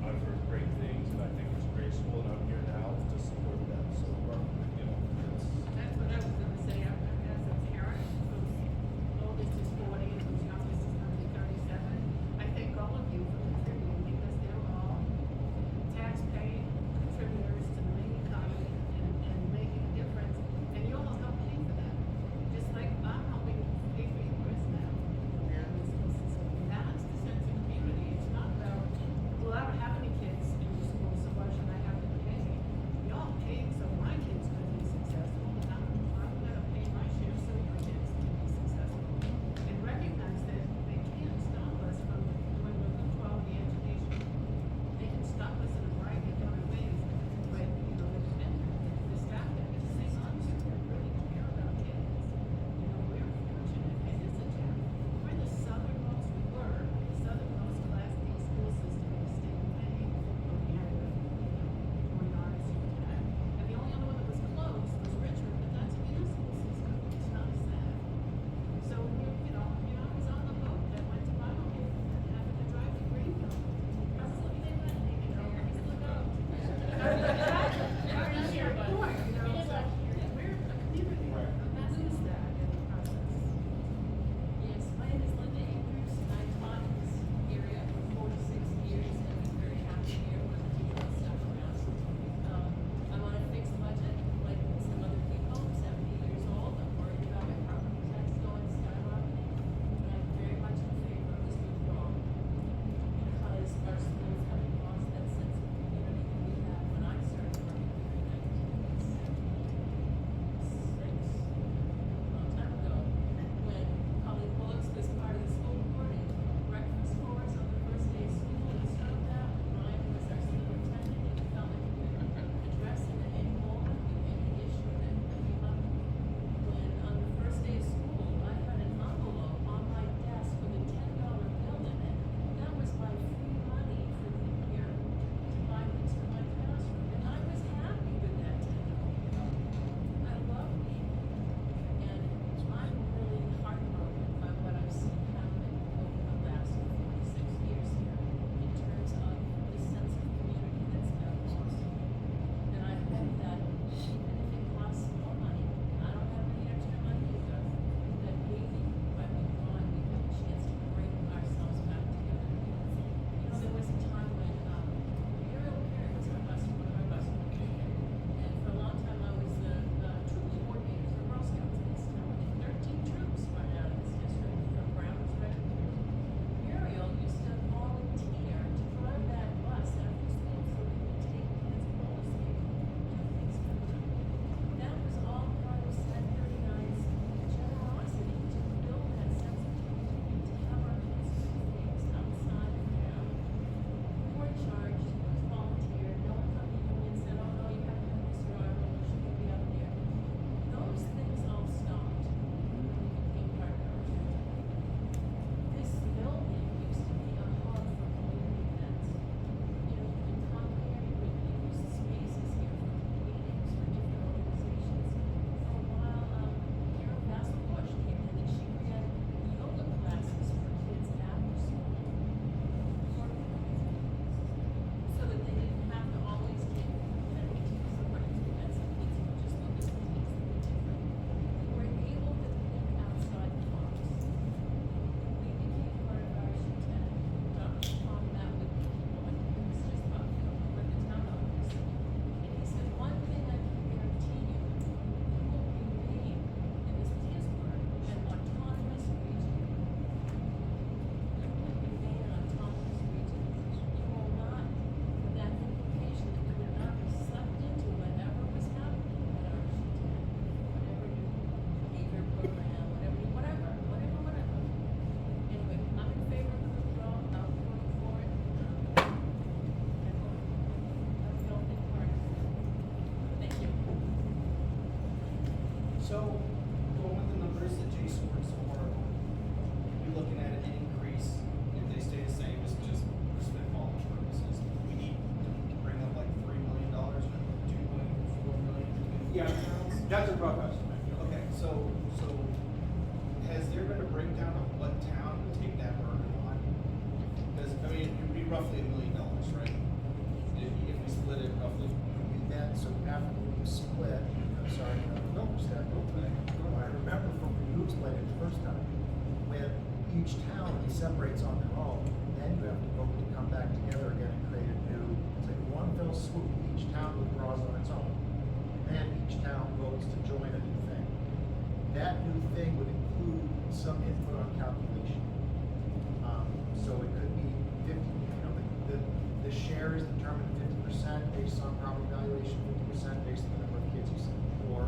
I've heard great things, and I think it's a great school, and I'm here now to support that, so, you know, it's. That's what I was gonna say, as a parent, whose oldest is 40 and whose youngest is gonna be 37, I thank all of you for contributing, because they're all tax-paying contributors to the main economy and making a difference, and you almost don't pay for that. Just like I'm So, going with the numbers that Jason worked so hard on, you're looking at an increase, if they stay the same, it's just for spitballing purposes. We need to bring up like $3 million, or 2.4 million between the Yeah, towns. that's a rough estimate. Okay, so has there been a breakdown of what town would take that burden on? Because, I mean, it would be roughly $1 million, right? If we split it roughly. And then, so after we split, I'm sorry, no, start over. I remember from when you explained it the first time, when each town separates on their own, then you have to vote to come back together again and create a new, it's like one fell swoop, each town withdraws on its own. And then each town votes to join a new thing. That new thing would include some input on calculation. So it could be 50, the share is determined 50% based on property valuation, 50% based on the number of kids you see, or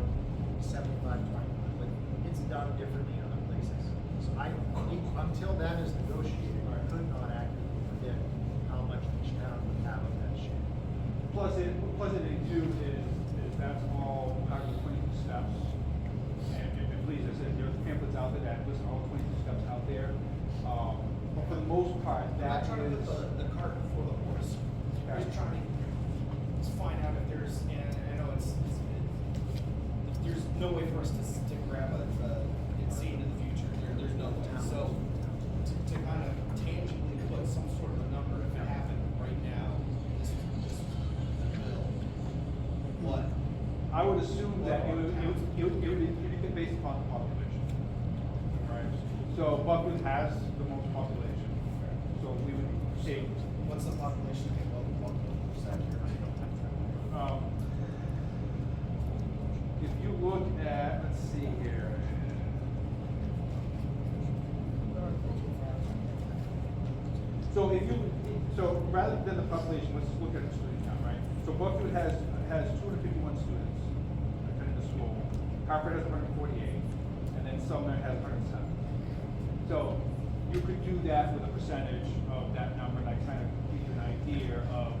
75, 25. Like, it's done differently in other places. So until that is negotiated, I could not accurately predict how much each town would have of that share. Plus it too is that's all part of the 22 steps. And please, I said, there's pamphlets out there that list all 22 steps out there. But for the most part, I'm that not trying to is. put the cart before the horse. I'm just trying to find out if there's, and I know there's no way for us to grab and see into the future. There's no way. So to kind of tangibly put some sort of a number, if it happened right now, this bill, what? I would assume that it would be based upon the population. Right? So Buckfield has the most population. So we would take. What's the population of Buckfield percent here? If you look at, let's see here. So rather than the population, let's look at the student count, right? So Buckfield has 251 students attending the school. Hartford has 148, and then Sumner has 107. So you could do that with a percentage of that number, and I kind of give you an idea of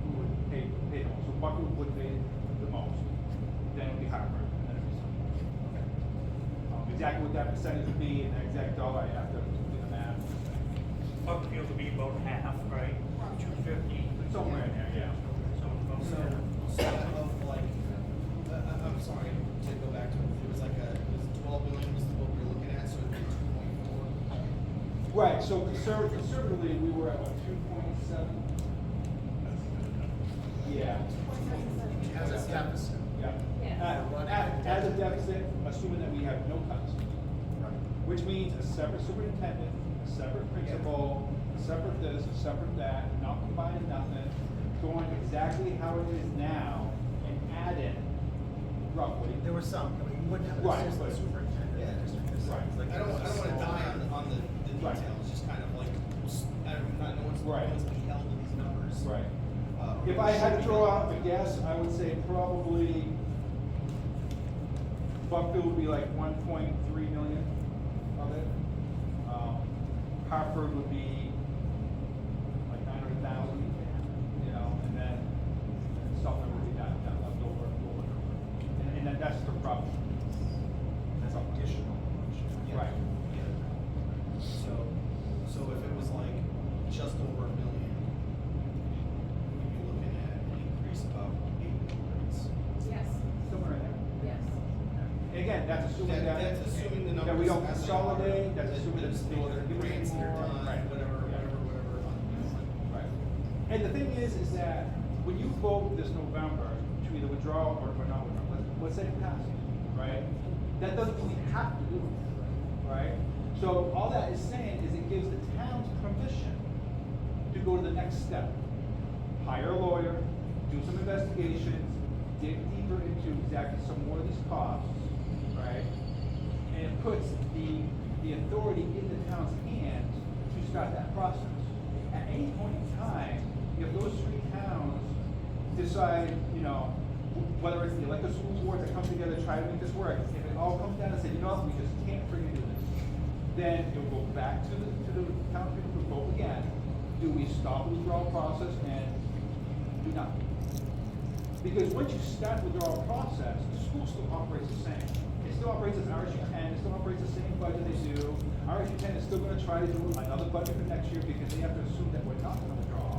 who would pay the most. So Buckfield would pay the most, then it would be Hartford, and then it would be Sumner. Okay. Exactly what that percentage would be, and the exact dollar, I have to do the math. Buckfield will be about half, right? 250. Somewhere in there, yeah. So, So of like, I'm sorry to go back to it. It was like it was 12 million was what we were looking at, so it'd be 2.4. Right, so conservatively, we were at what, 2.7? Yeah. As a deficit. Yeah. Yes. As a deficit, assuming that we have no cuts. Which means a separate superintendent, a separate principal, a separate this, a separate that, not combining nothing, going exactly how it is now, and add in roughly. There were some, I mean, you wouldn't have an Right, assistant but- superintendent, Yeah. district assistant. Right. Like, I don't there's a want to small- die on the Right. details. Just kind of like no one's Right. being held to these numbers. Right. Or If I had to should throw be. out a guess, I would say probably Buckfield would be like 1.3 million of it. Hartford would be like 900,000, you know, and then Sumner would be that left over. And then that's the problem. That's all. Additional. Yeah. Right. Yeah. So if it was like just over $1 million, we'd be looking at an increase about 8 millions. Yes, Somewhere in there. yes. And again, that's assuming that. That's assuming the numbers. That we don't as they consolidate, are, that's assuming that there's they no don't other give us grants that are anymore. done, Right. whatever. Right. And the thing is that when you vote this November to either withdraw or not withdraw, let's say it passes, right? That doesn't mean we have to do it, right? So all that is saying is it gives the towns permission to go to the next step. Hire a lawyer, do some investigations, dig deeper into exactly some more of these costs, right? And it puts the authority in the town's hands to start that process. At any point in time, if those three towns decide, you know, whether it's the elected school boards that come together to try to make this work, if it all comes down and say, you know what, we just can't freaking do this, then it will go back to the townspeople to vote again. Do we stop the withdrawal process and do nothing? Because once you start the withdrawal process, the school still operates the same. It still operates as RSU10, it still operates the same budget they do. RSU10 is still gonna try to do another budget for next year because they have to assume that we're not gonna withdraw,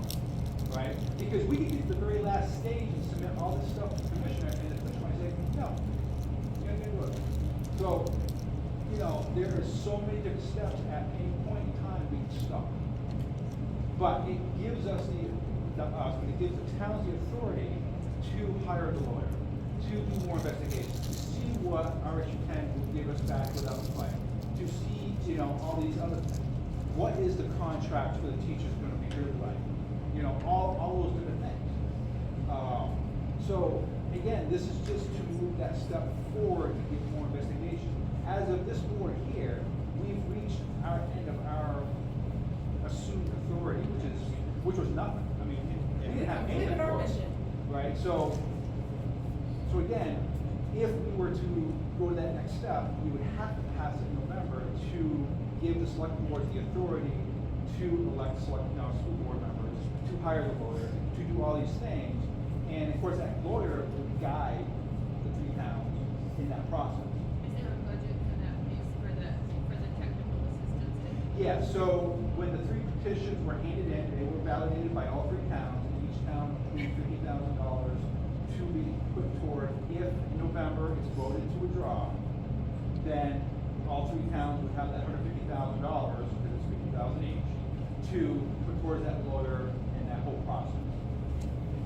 right? Because we can get to the very last stage and submit all this stuff to the commissioner and the commissioner might say, no, you're not gonna do it. So, you know, there are so many different steps at any point in time we can stop. But it gives us it gives the towns the authority to hire the lawyer, to do more investigations, to see what RSU10 will give us back without the claim, to see, you know, all these other things. What is the contract for the teachers gonna be really like? You know, all those different things. So, again, this is just to move that step forward to get more investigation. As of this board here, we've reached our end of our assumed authority, which was nothing. I mean, we didn't have anything Completed our for us. mission. Right, so again, if we were to go to that next step, we would have to pass it in November to give the select board the authority to elect school board members, to hire the lawyer, to do all these things. And of course, that lawyer would guide the three towns in that process. Is there a budget for that piece, for the technical assistance? Yeah, so when the three petitions were handed in, they were validated by all three towns, and each town approved $50,000 to be put toward, if in November it's voted to withdraw, then all three towns would have that $150,000, because it's $50,000 each, to put towards that lawyer and that whole process.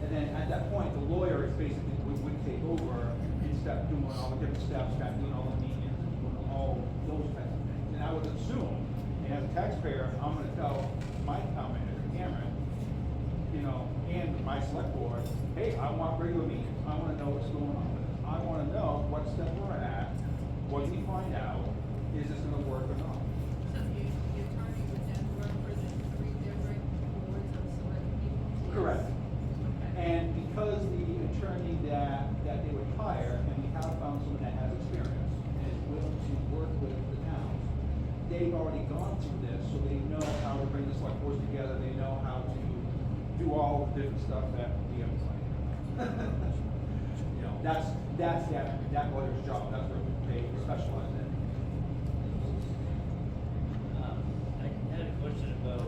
And then at that point, the lawyer is basically would take over and start doing all the different steps, start doing all the meetings, and doing all those types of things. And I would assume, and as a taxpayer, I'm gonna tell my town manager, Cameron, you know, and my select board, hey, I want regular meetings. I wanna know what's going on with it. I wanna know what step we're at, what do we find out, is this gonna work or not? So the attorney would then work for the three different boards of select people? Correct. Okay. And because the attorney that they would hire, and we have found someone that has experience and is willing to work with the towns, they've already gone through this, so they know how to bring the select boards together, they know how to do all the different stuff that we have planned. You know, that's that lawyer's job, that's what they specialize in. I had a question about,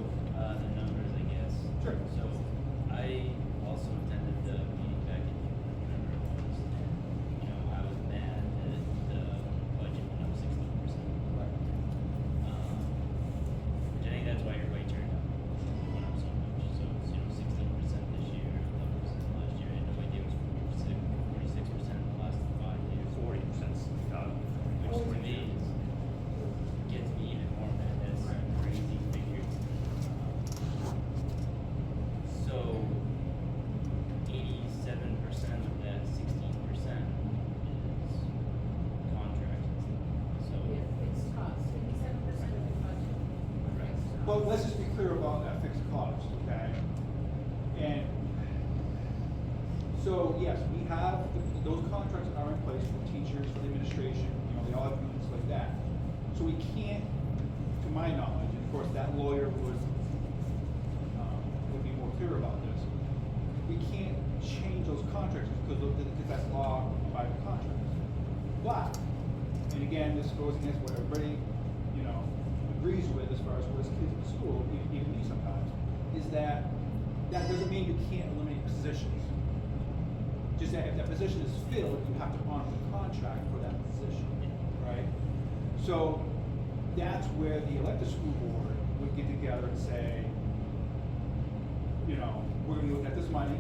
the numbers, I guess. Sure. So, I also attended the meeting back in June, whenever it was, and, you know, I was mad that the budget went up 16%. Which I think that's why your rate turned up, went up so much, so it's, you know, 16% this year, 11% last year, I had no idea it was 46% in the last 5 years. 40%, Which to me is, gets me even more mad, that's a crazy figure. So, 87% of that 16% is contract. So, It's cost, 57% of the budget. Right. But let's just be clear about that fixed cost, okay? And so, yes, we have, those contracts are in place for teachers, for the administration, you know, they all have units like that. So we can't, to my knowledge, and of course, that lawyer would be more clear about this. We can't change those contracts because that's law by the contracts. But, and again, this goes against what everybody, you know, agrees with as far as what is kids in school, even me sometimes, is that doesn't mean you can't eliminate positions. Just that if that position is filled, you have to honor the contract for that position, right? So that's where the elected school board would get together and say, you know, we're gonna be looking at this money.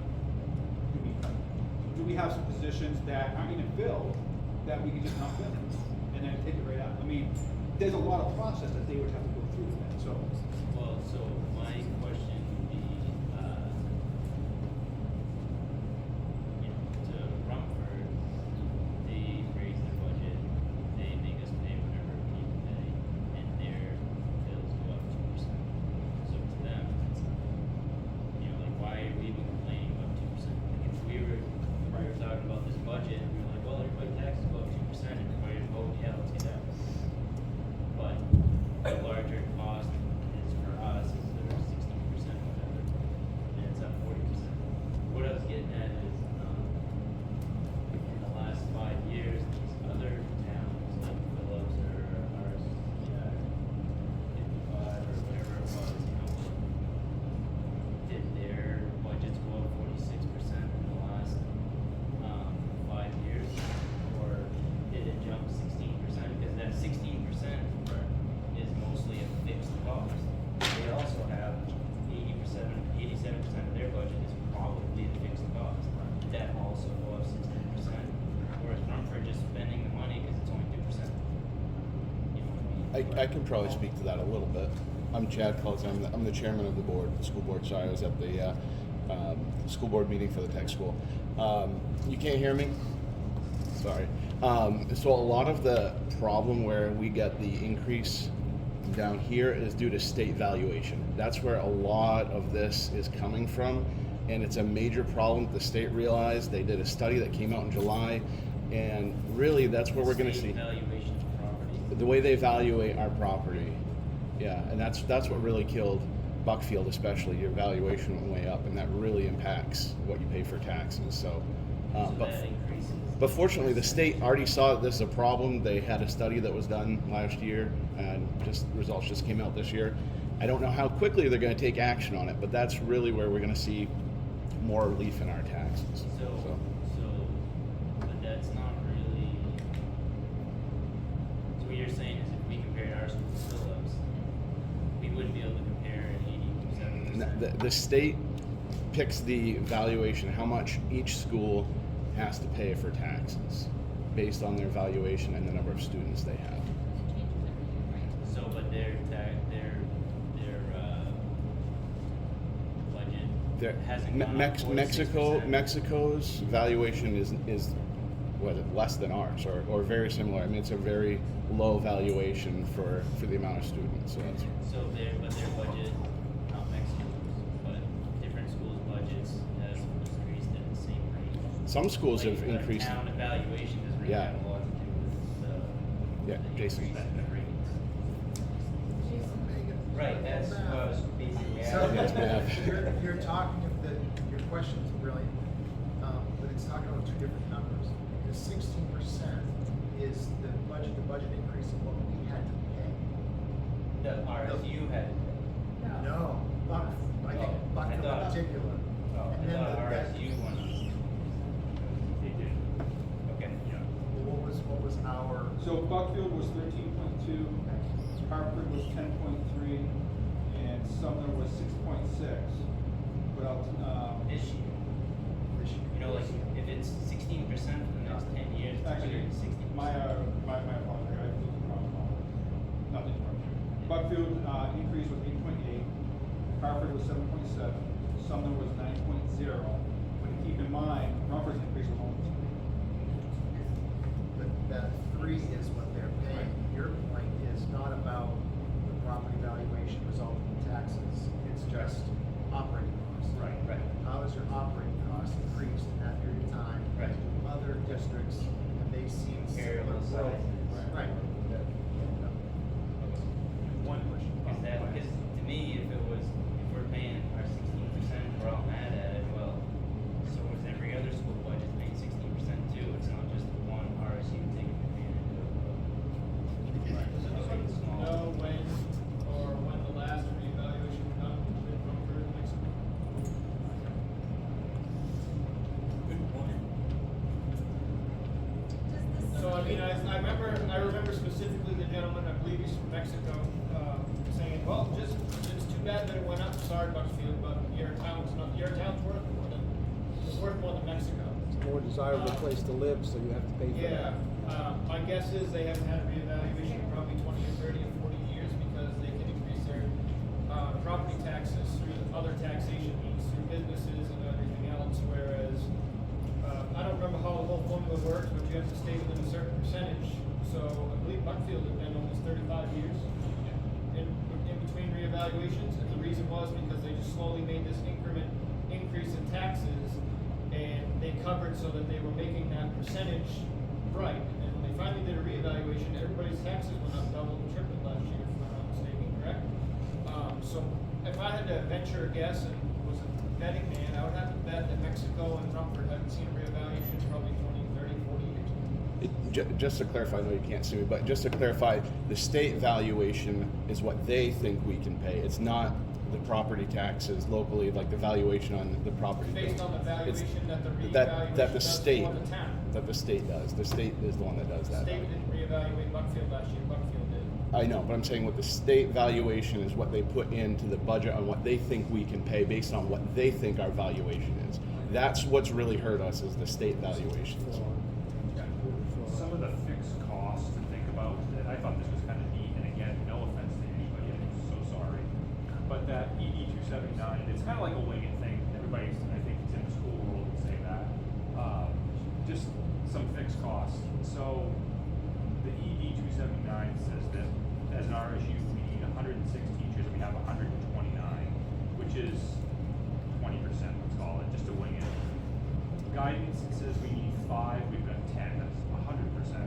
Do we have some positions that aren't even filled that we can just not fill and then take it right out? I mean, there's a lot of process that they would have to go through with that, so. well, so my question would be, you know, to Rumford, they raise their budget, they make us pay whatever we pay, and their bills go up 2%. So to them, it's, you know, like, why are we even complaining about 2%? Like, if we were talking about this budget, and we were like, well, everybody taxes go up 2%, and everybody would vote, yeah, let's get that. But the larger cost is for us, is there 16% I can probably speak to that a little bit. I'm Chad Cullis. I'm the chairman of the board, the school board. Sorry, I was at the school board meeting for the tech school. You can't hear me? Sorry. So a lot of the problem where we get the increase down here is due to state valuation. That's where a lot of this is coming from, and it's a major problem that the state realized. They did a study that came out in July, and really that's where we're going to see Valuation of property. the way they evaluate our property. Yeah, and that's what really killed Buckfield, especially. Your valuation went way up, and that really impacts what you pay for taxes. So, So that increases. but fortunately, the state already saw that this is a problem. They had a study that was done last year, and results just came out this year. I don't know how quickly they're going to take action on it, but that's really where we're going to see more relief in our taxes. So, but that's not really, so what you're saying is if we compared our school to Phillips, we wouldn't be able to compare an 87%. The state picks the valuation, how much each school has to pay for taxes based on their valuation and the number of students they have. So, but their budget There- hasn't gone up 4 to 6%. Mexico's valuation is what, less than ours or very similar. I mean, it's a very low valuation for the amount of students. So that's So their budget, not Mexico's, but different schools' budgets has increased at the same rate. some schools Like, have increased. Town evaluation doesn't really Yeah. have a lot to do with Yeah, the Jason. respective rates. Right, that's what I was basically So, asking. Yes, ma'am. you're talking of your question's brilliant, but it's talking about two different numbers. The 16% is the budget increase of what we had to pay. The RSU had, No, Buck, I think Oh, Buckfield in I thought- particular. oh, I And then thought that- RSU went up. It did, Okay. yeah. What was our? So Buckfield was 13.2, Hartford was 10.3, and Sumner was 6.6. But This year, you know, like, if it's 16% for the next 10 years, it's actually, 160%. my apologies, I looked at the wrong column. Nothing wrong. Buckfield, increase was 8.8, Hartford was 7.7, Sumner was 9.0, but keep in mind, Hartford's increase was only 3. But that 3 is what they're paying. Your point is not about the property valuation resulting in taxes, it's just operating costs. Right. Right. How has your operating costs increased in that period of time? Right. Other districts, and they've seen similar Comparable growth. sizes. Right. One question. Is that, because to me, if we're paying our 16%, we're all mad at it, well, so is every other school budget paying 16% too? It's not just one RSU taking advantage of. Small. Know when the last reevaluation come from Mexico? Good point. So I mean, I remember specifically the gentleman, I believe he's from Mexico, saying, well, it's too bad that it went up, sorry Buckfield, but your town's worth more than Mexico. It's a more desirable place to live, so you have to pay for that. Yeah, my guess is they haven't had a reevaluation in probably 20 or 30 or 40 years because they can increase their, property taxes through other taxation means, through businesses and everything else, whereas, I don't remember how the whole formula works, but you have to stay within a certain percentage. So I believe Buckfield had been almost 35 years in between reevaluations, and the reason was because they just slowly made this increase in taxes, and they covered so that they were making that percentage right. And when they finally did a reevaluation, everybody's taxes went up double and tripled last year, if I'm not mistaken, correct? So if I had to venture a guess and was a betting man, I would have to bet that Mexico and Hartford haven't seen a reevaluation in probably 20, 30, 40 years. Just to clarify, I know you can't see me, but just to clarify, the state valuation is what they think we can pay. It's not the property taxes locally, like the valuation on the property. Based on the It's- valuation that the that reevaluation the does state for the town. that the state does. The state is the one that does The that. state didn't reevaluate Buckfield last year, Buckfield did. I know, but I'm saying what the state valuation is what they put into the budget on what they think we can pay based on what they think our valuation is. That's what's really hurt us is the state valuations. Some of the fixed costs to think about, and I thought this was kind of neat, and again, no offense to anybody, I'm so sorry. But that ED 279, it's kind of like a winged thing. Everybody's, I think it's in the school world would say that. Just some fixed costs. So the ED 279 says that as an RSU, we need 106 teachers, and we have 129, which is 20%, let's call it, just to wing it. Guidance, it says we need 5, we've got 10, that's 100%.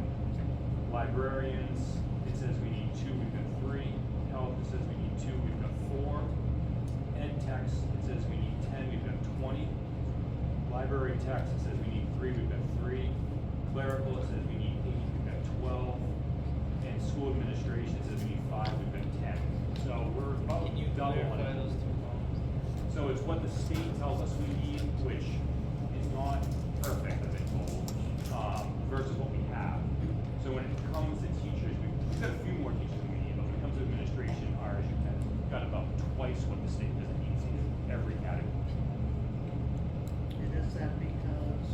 Librarians, it says we need 2, we've got 3. Health, it says we need 2, we've got 4. Ed techs, it says we need 10, we've got 20. Library techs, it says we need 3, we've got 3. Clerical, it says we need 8, we've got 12. And school administration, it says we need 5, we've got 10. So we're about Can you double clarify it. those two columns? So it's what the state tells us we need, which is not perfect, I've been told, versus what we have. So when it comes to teachers, we've got a few more teachers than we need, but when it comes to administration, RSU10, we've got about twice what the state doesn't need in every category. And is that because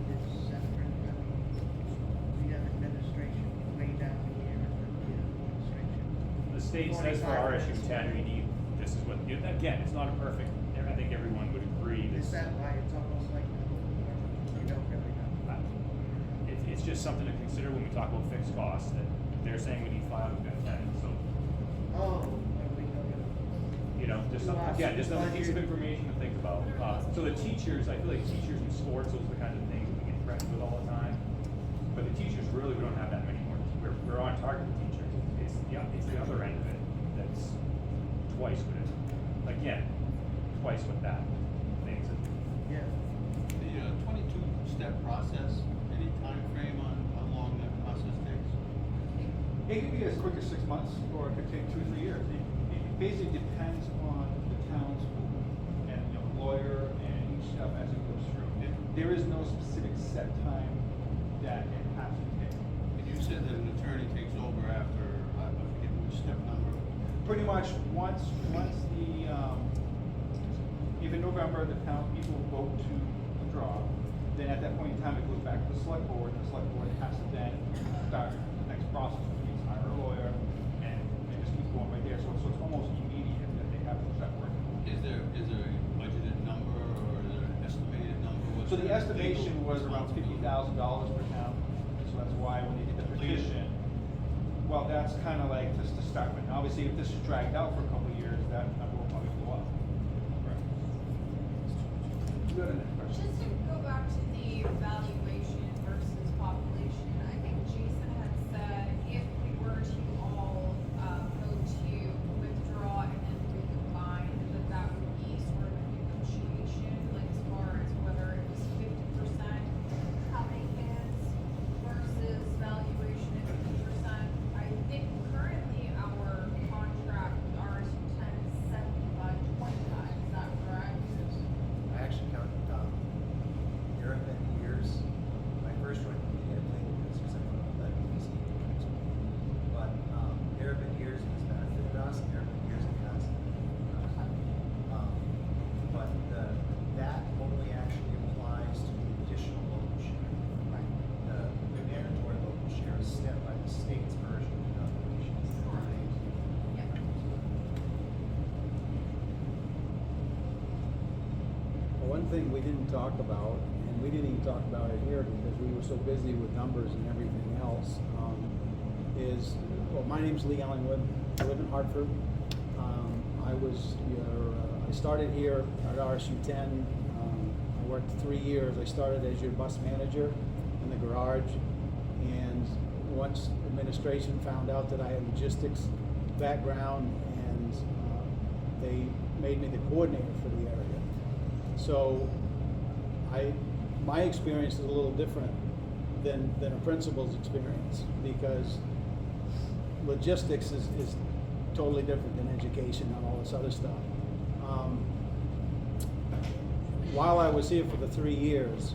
it's separate, we have administration way down here, and then we have administration? The state says for 45 RSU10, we need, this is what, again, it's not a perfect, I think everyone would agree. Is that why it's almost like, you don't really know? It's just something to consider when we talk about fixed costs, that they're saying we need 5, we've got 10, so, Oh, are we going you know, just something, again, just another piece of information to think about. So the teachers, I feel like teachers in sports, those are the kinds of things that we get threatened with all the time. But the teachers, really, we don't have that many more, we're on target with teachers. It's the other end of it that's twice what it, again, twice what that thing is. Yeah. The 22-step process, any time frame on how long that process takes? It could be as quick as 6 months, or it could take 2 or 3 years. It basically depends on the town's and, you know, lawyer and each step as it goes through. There is no specific set time that it has to take. And you said that an attorney takes over after, I forget which step number. Pretty much once the, if in November the town people vote to withdraw, then at that point in time it goes back to the select board, and the select board has to then start the next process, which means hire a lawyer, and just keep going right there. So it's almost immediate that they have to start working. Is there a budgeted number or is there an estimated number? What's So the their estimation legal was around responsibility? $50,000 per town, so that's why when they did the petition, well, that's kind of like just to start with. Now, obviously, if this is dragged out for a couple of years, that number will probably go up. You got a next question? Just to go back to the evaluation versus population, I think Jason had said if we were to all go to withdraw and then recombine, that would be sort of a negotiation, like as far as whether it was 50% coming in versus valuation at 50%. I think currently our contract with RSU10 is 75-25, is that correct? I actually counted, there have been years, my first joint meeting, I played with this because I wanted to let BBC do it. But, there have been years it has benefited us, and there have been years it hasn't. But that only actually applies to the additional local share. Right. The mandatory local share is set by the state's version of the calculations. One thing we didn't talk about, and we didn't even talk about it here because we were so busy with numbers and everything else, is, well, my name's Lee Ellingwood. I live in Hartford. I started here at RSU10. I worked 3 years. I started as your bus manager in the garage. And once administration found out that I had logistics background, and they made me the coordinator for the area. So my experience is a little different than a principal's experience, because logistics is totally different than education and all this other stuff. While I was here for the 3 years,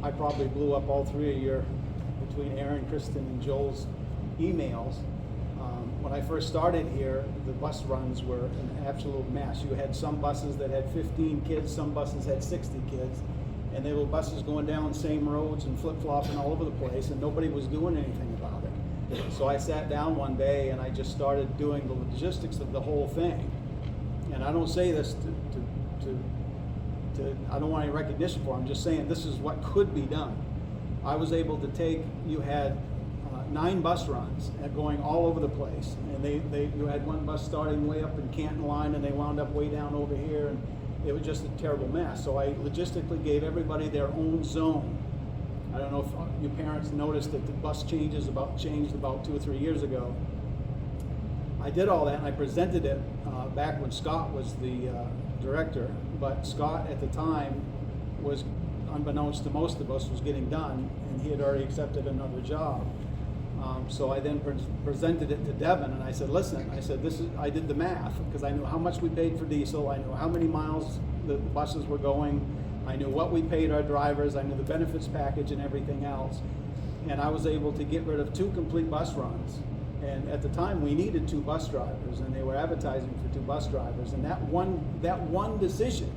I probably blew up all 3 of your, between Aaron, Kristen, and Joel's emails. When I first started here, the bus runs were an absolute mess. You had some buses that had 15 kids, some buses had 60 kids, and there were buses going down same roads and flip-flopping all over the place, and nobody was doing anything about it. So I sat down one day and I just started doing the logistics of the whole thing. And I don't say this I don't want any recognition for it. I'm just saying this is what could be done. I was able to take, you had 9 bus runs going all over the place. And you had one bus starting way up in Canton Line and they wound up way down over here. And it was just a terrible mess. So I logistically gave everybody their own zone. I don't know if your parents noticed that the bus changed about 2 or 3 years ago. I did all that and I presented it back when Scott was the director, but Scott at the time was, unbeknownst to most of us, was getting done and he had already accepted another job. So I then presented it to Devin and I said, listen, I did the math because I knew how much we paid for diesel, I knew how many miles the buses were going, I knew what we paid our drivers, I knew the benefits package and everything else. And I was able to get rid of 2 complete bus runs. And at the time we needed 2 bus drivers and they were advertising for 2 bus drivers. And that one decision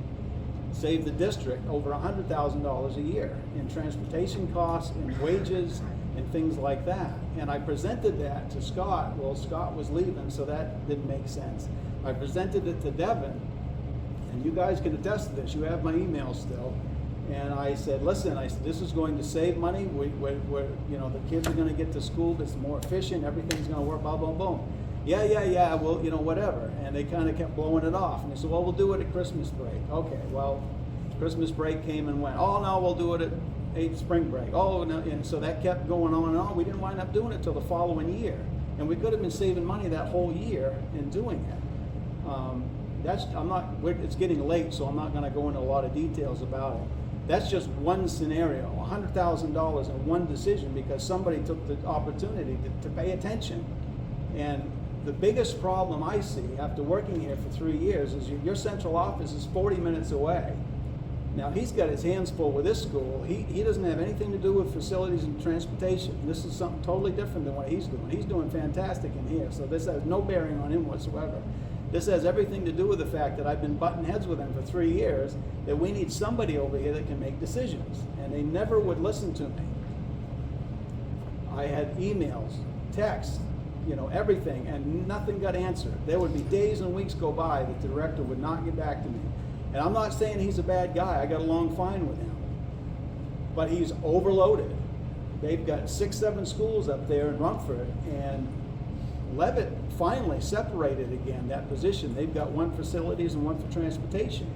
saved the district over $100,000 a year in transportation costs, in wages, and things like that. And I presented that to Scott. Well, Scott was leaving, so that didn't make sense. I presented it to Devin, and you guys can attest to this. You have my email still. And I said, listen, this is going to save money. The kids are going to get to school. It's more efficient. Everything's going to work. Boom, boom, boom. Yeah. Well, whatever. And they kind of kept blowing it off. And they said, well, we'll do it at Christmas break. Okay. Well, Christmas break came and went. Oh no, we'll do it at spring break. Oh no. And so that kept going on and on. We didn't wind up doing it till the following year. And we could have been saving money that whole year in doing it. It's getting late, so I'm not going to go into a lot of details about it. That's just one scenario, $100,000 in one decision because somebody took the opportunity to pay attention. And the biggest problem I see after working here for 3 years is your central office is 40 minutes away. Now he's got his hands full with this school. He doesn't have anything to do with facilities and transportation. This is something totally different than what he's doing. He's doing fantastic in here, so this has no bearing on him whatsoever. This has everything to do with the fact that I've been butting heads with him for 3 years, that we need somebody over here that can make decisions. And they never would listen to me. I had emails, texts, everything, and nothing got answered. There would be days and weeks go by that the director would not get back to me. And I'm not saying he's a bad guy. I got along fine with him. But he's overloaded. They've got 6, 7 schools up there in Rumford, and Levitt finally separated again that position. They've got 1 facilities and 1 for transportation.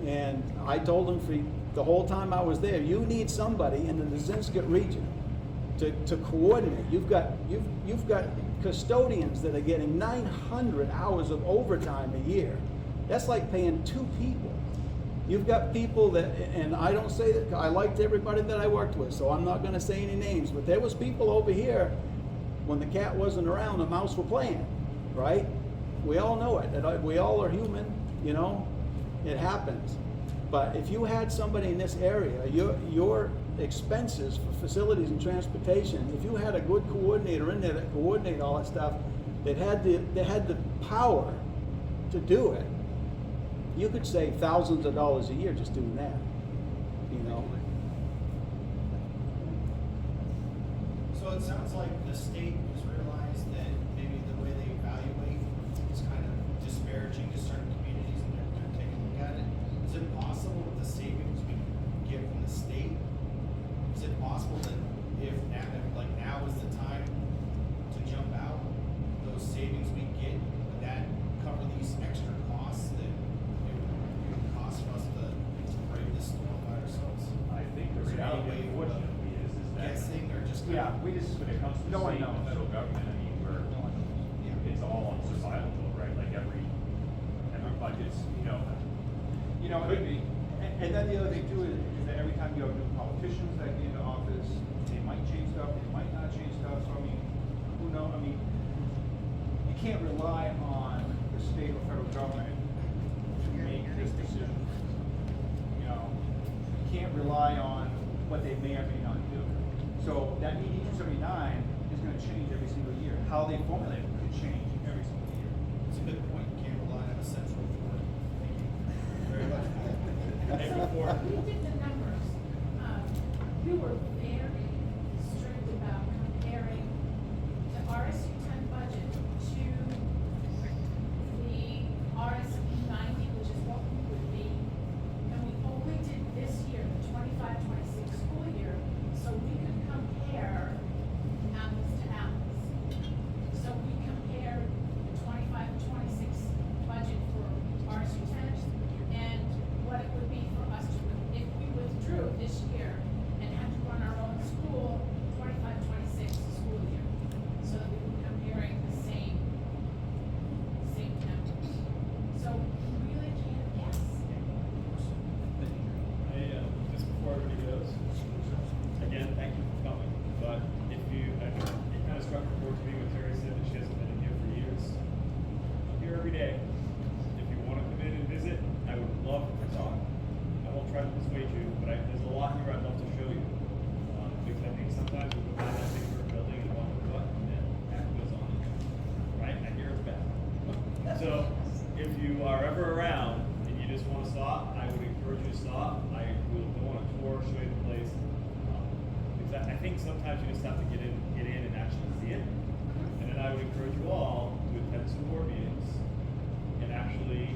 And I told them for the whole time I was there, you need somebody in the Zinscott region to coordinate. You've got custodians that are getting 900 hours of overtime a year. That's like paying 2 people. You've got people that, and I don't say that, I liked everybody that I worked with, so I'm not going to say any names, but there was people over here. When the cat wasn't around, the mouse were playing, right? We all know it. We all are human, it happens. But if you had somebody in this area, your expenses for facilities and transportation, if you had a good coordinator in there that coordinated all that stuff, that had the power to do it, you could save thousands of dollars a year just doing that, So it sounds like the state has realized that maybe the way they evaluate is kind of disparaging to certain communities and they're taking a look at it. Is it possible with the savings we get from the state, is it possible that if now is the time to jump out, those savings we get, would that cover these extra costs that it would cost for us to brave this storm by ourselves? I think the Is there any reality, way unfortunately, is that. guessing or just Yeah, kind of, When it comes to No one state and knows. federal government, it's all on survival mode, right? Like every budget's, Could be. And then the other thing too is that every time you have new politicians that get into office, they might change stuff, they might not change stuff. So who knows? You can't rely on the state or federal government to make this decision. You can't rely on what they may or may not do. So that ED 279 is going to change every single year. How they formulate it could change every single year. it's a good point, you can't rely on a central authority. Thank you very much. We did the numbers. We were very strict about comparing thank you for coming, but if you, it kind of struck a chord to me when Terry said that she hasn't been in here for years. I'm here every day. If you want to come in and visit, I would love to talk. I won't try to persuade you, but there's a lot here I'd love to show you. Because I think sometimes we go by that big brick building and one button and that goes on. Right? I hear it's bad. So, if you are ever around and you just want to stop, I would encourage you to stop. I will go on a tour, show you the place. Because I think sometimes you just have to get in and actually see it. And then I would encourage you all to attend some board meetings and actually,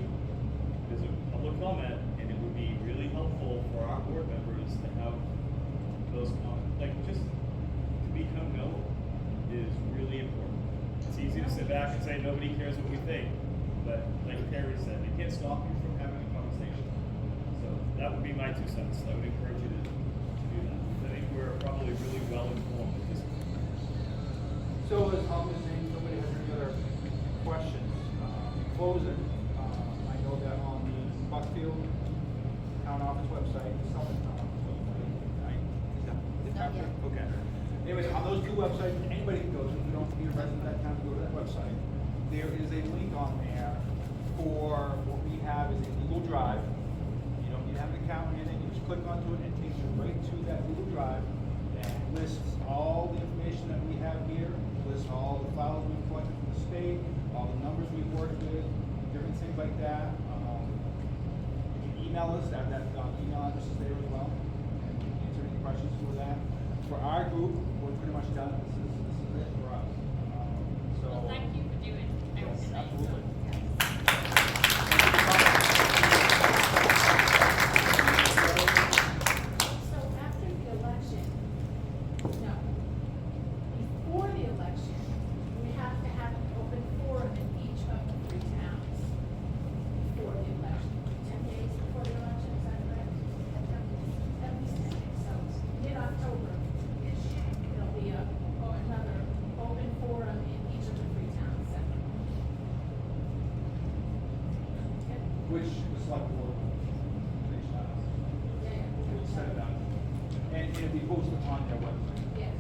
there's a public comment, and it would be really helpful for our board members to have those comments. Like, just to become known is really important. It's easy to sit back and say nobody cares what we think, but like Terry said, it can't stop you from having a conversation. So that would be my 2 cents. I would encourage you to do that. I think we're probably really well informed at this point. So as Tom was saying, somebody has any other questions? In closing, I know that on the Buckfield town office website, the Sumner town office website, right? Is that okay. Anyways, on those 2 websites, anybody can go to, if you don't be a resident of that town, to go to that website. There is a link on there for what we have is a Google Drive. You don't need to have an account in it, you just click onto it and it takes you right to that Google Drive and lists all the information that we have here, lists all the files we've collected from the state, all the numbers we've worked with, different things like that. You can email us, that email address is there as well, and we can answer any questions for that. For our group, we're pretty much done. This is it for us. Well, thank you for doing it. Yes, absolutely. So after the election, no, before the election, we have to have an open forum in each of the 3 towns before the election. 10 days before the election, is that correct? At least 10 days, so mid-October-ish, there'll be another open forum in each of the 3 towns separately. Okay? Which the select board will reach out. Yeah, We'll set it up. And it'll be posted on their website. yes.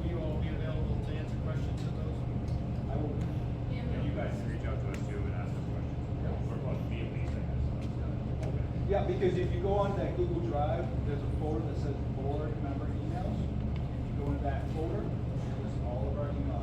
Will you all be available to answer questions at those? I will. And And you guys can reach out to us too and ask us questions. Or well, me at least, I guess. Okay. Yeah, because if you go on that Google Drive, there's a folder that says board member emails. If you go into that folder, it lists all of our email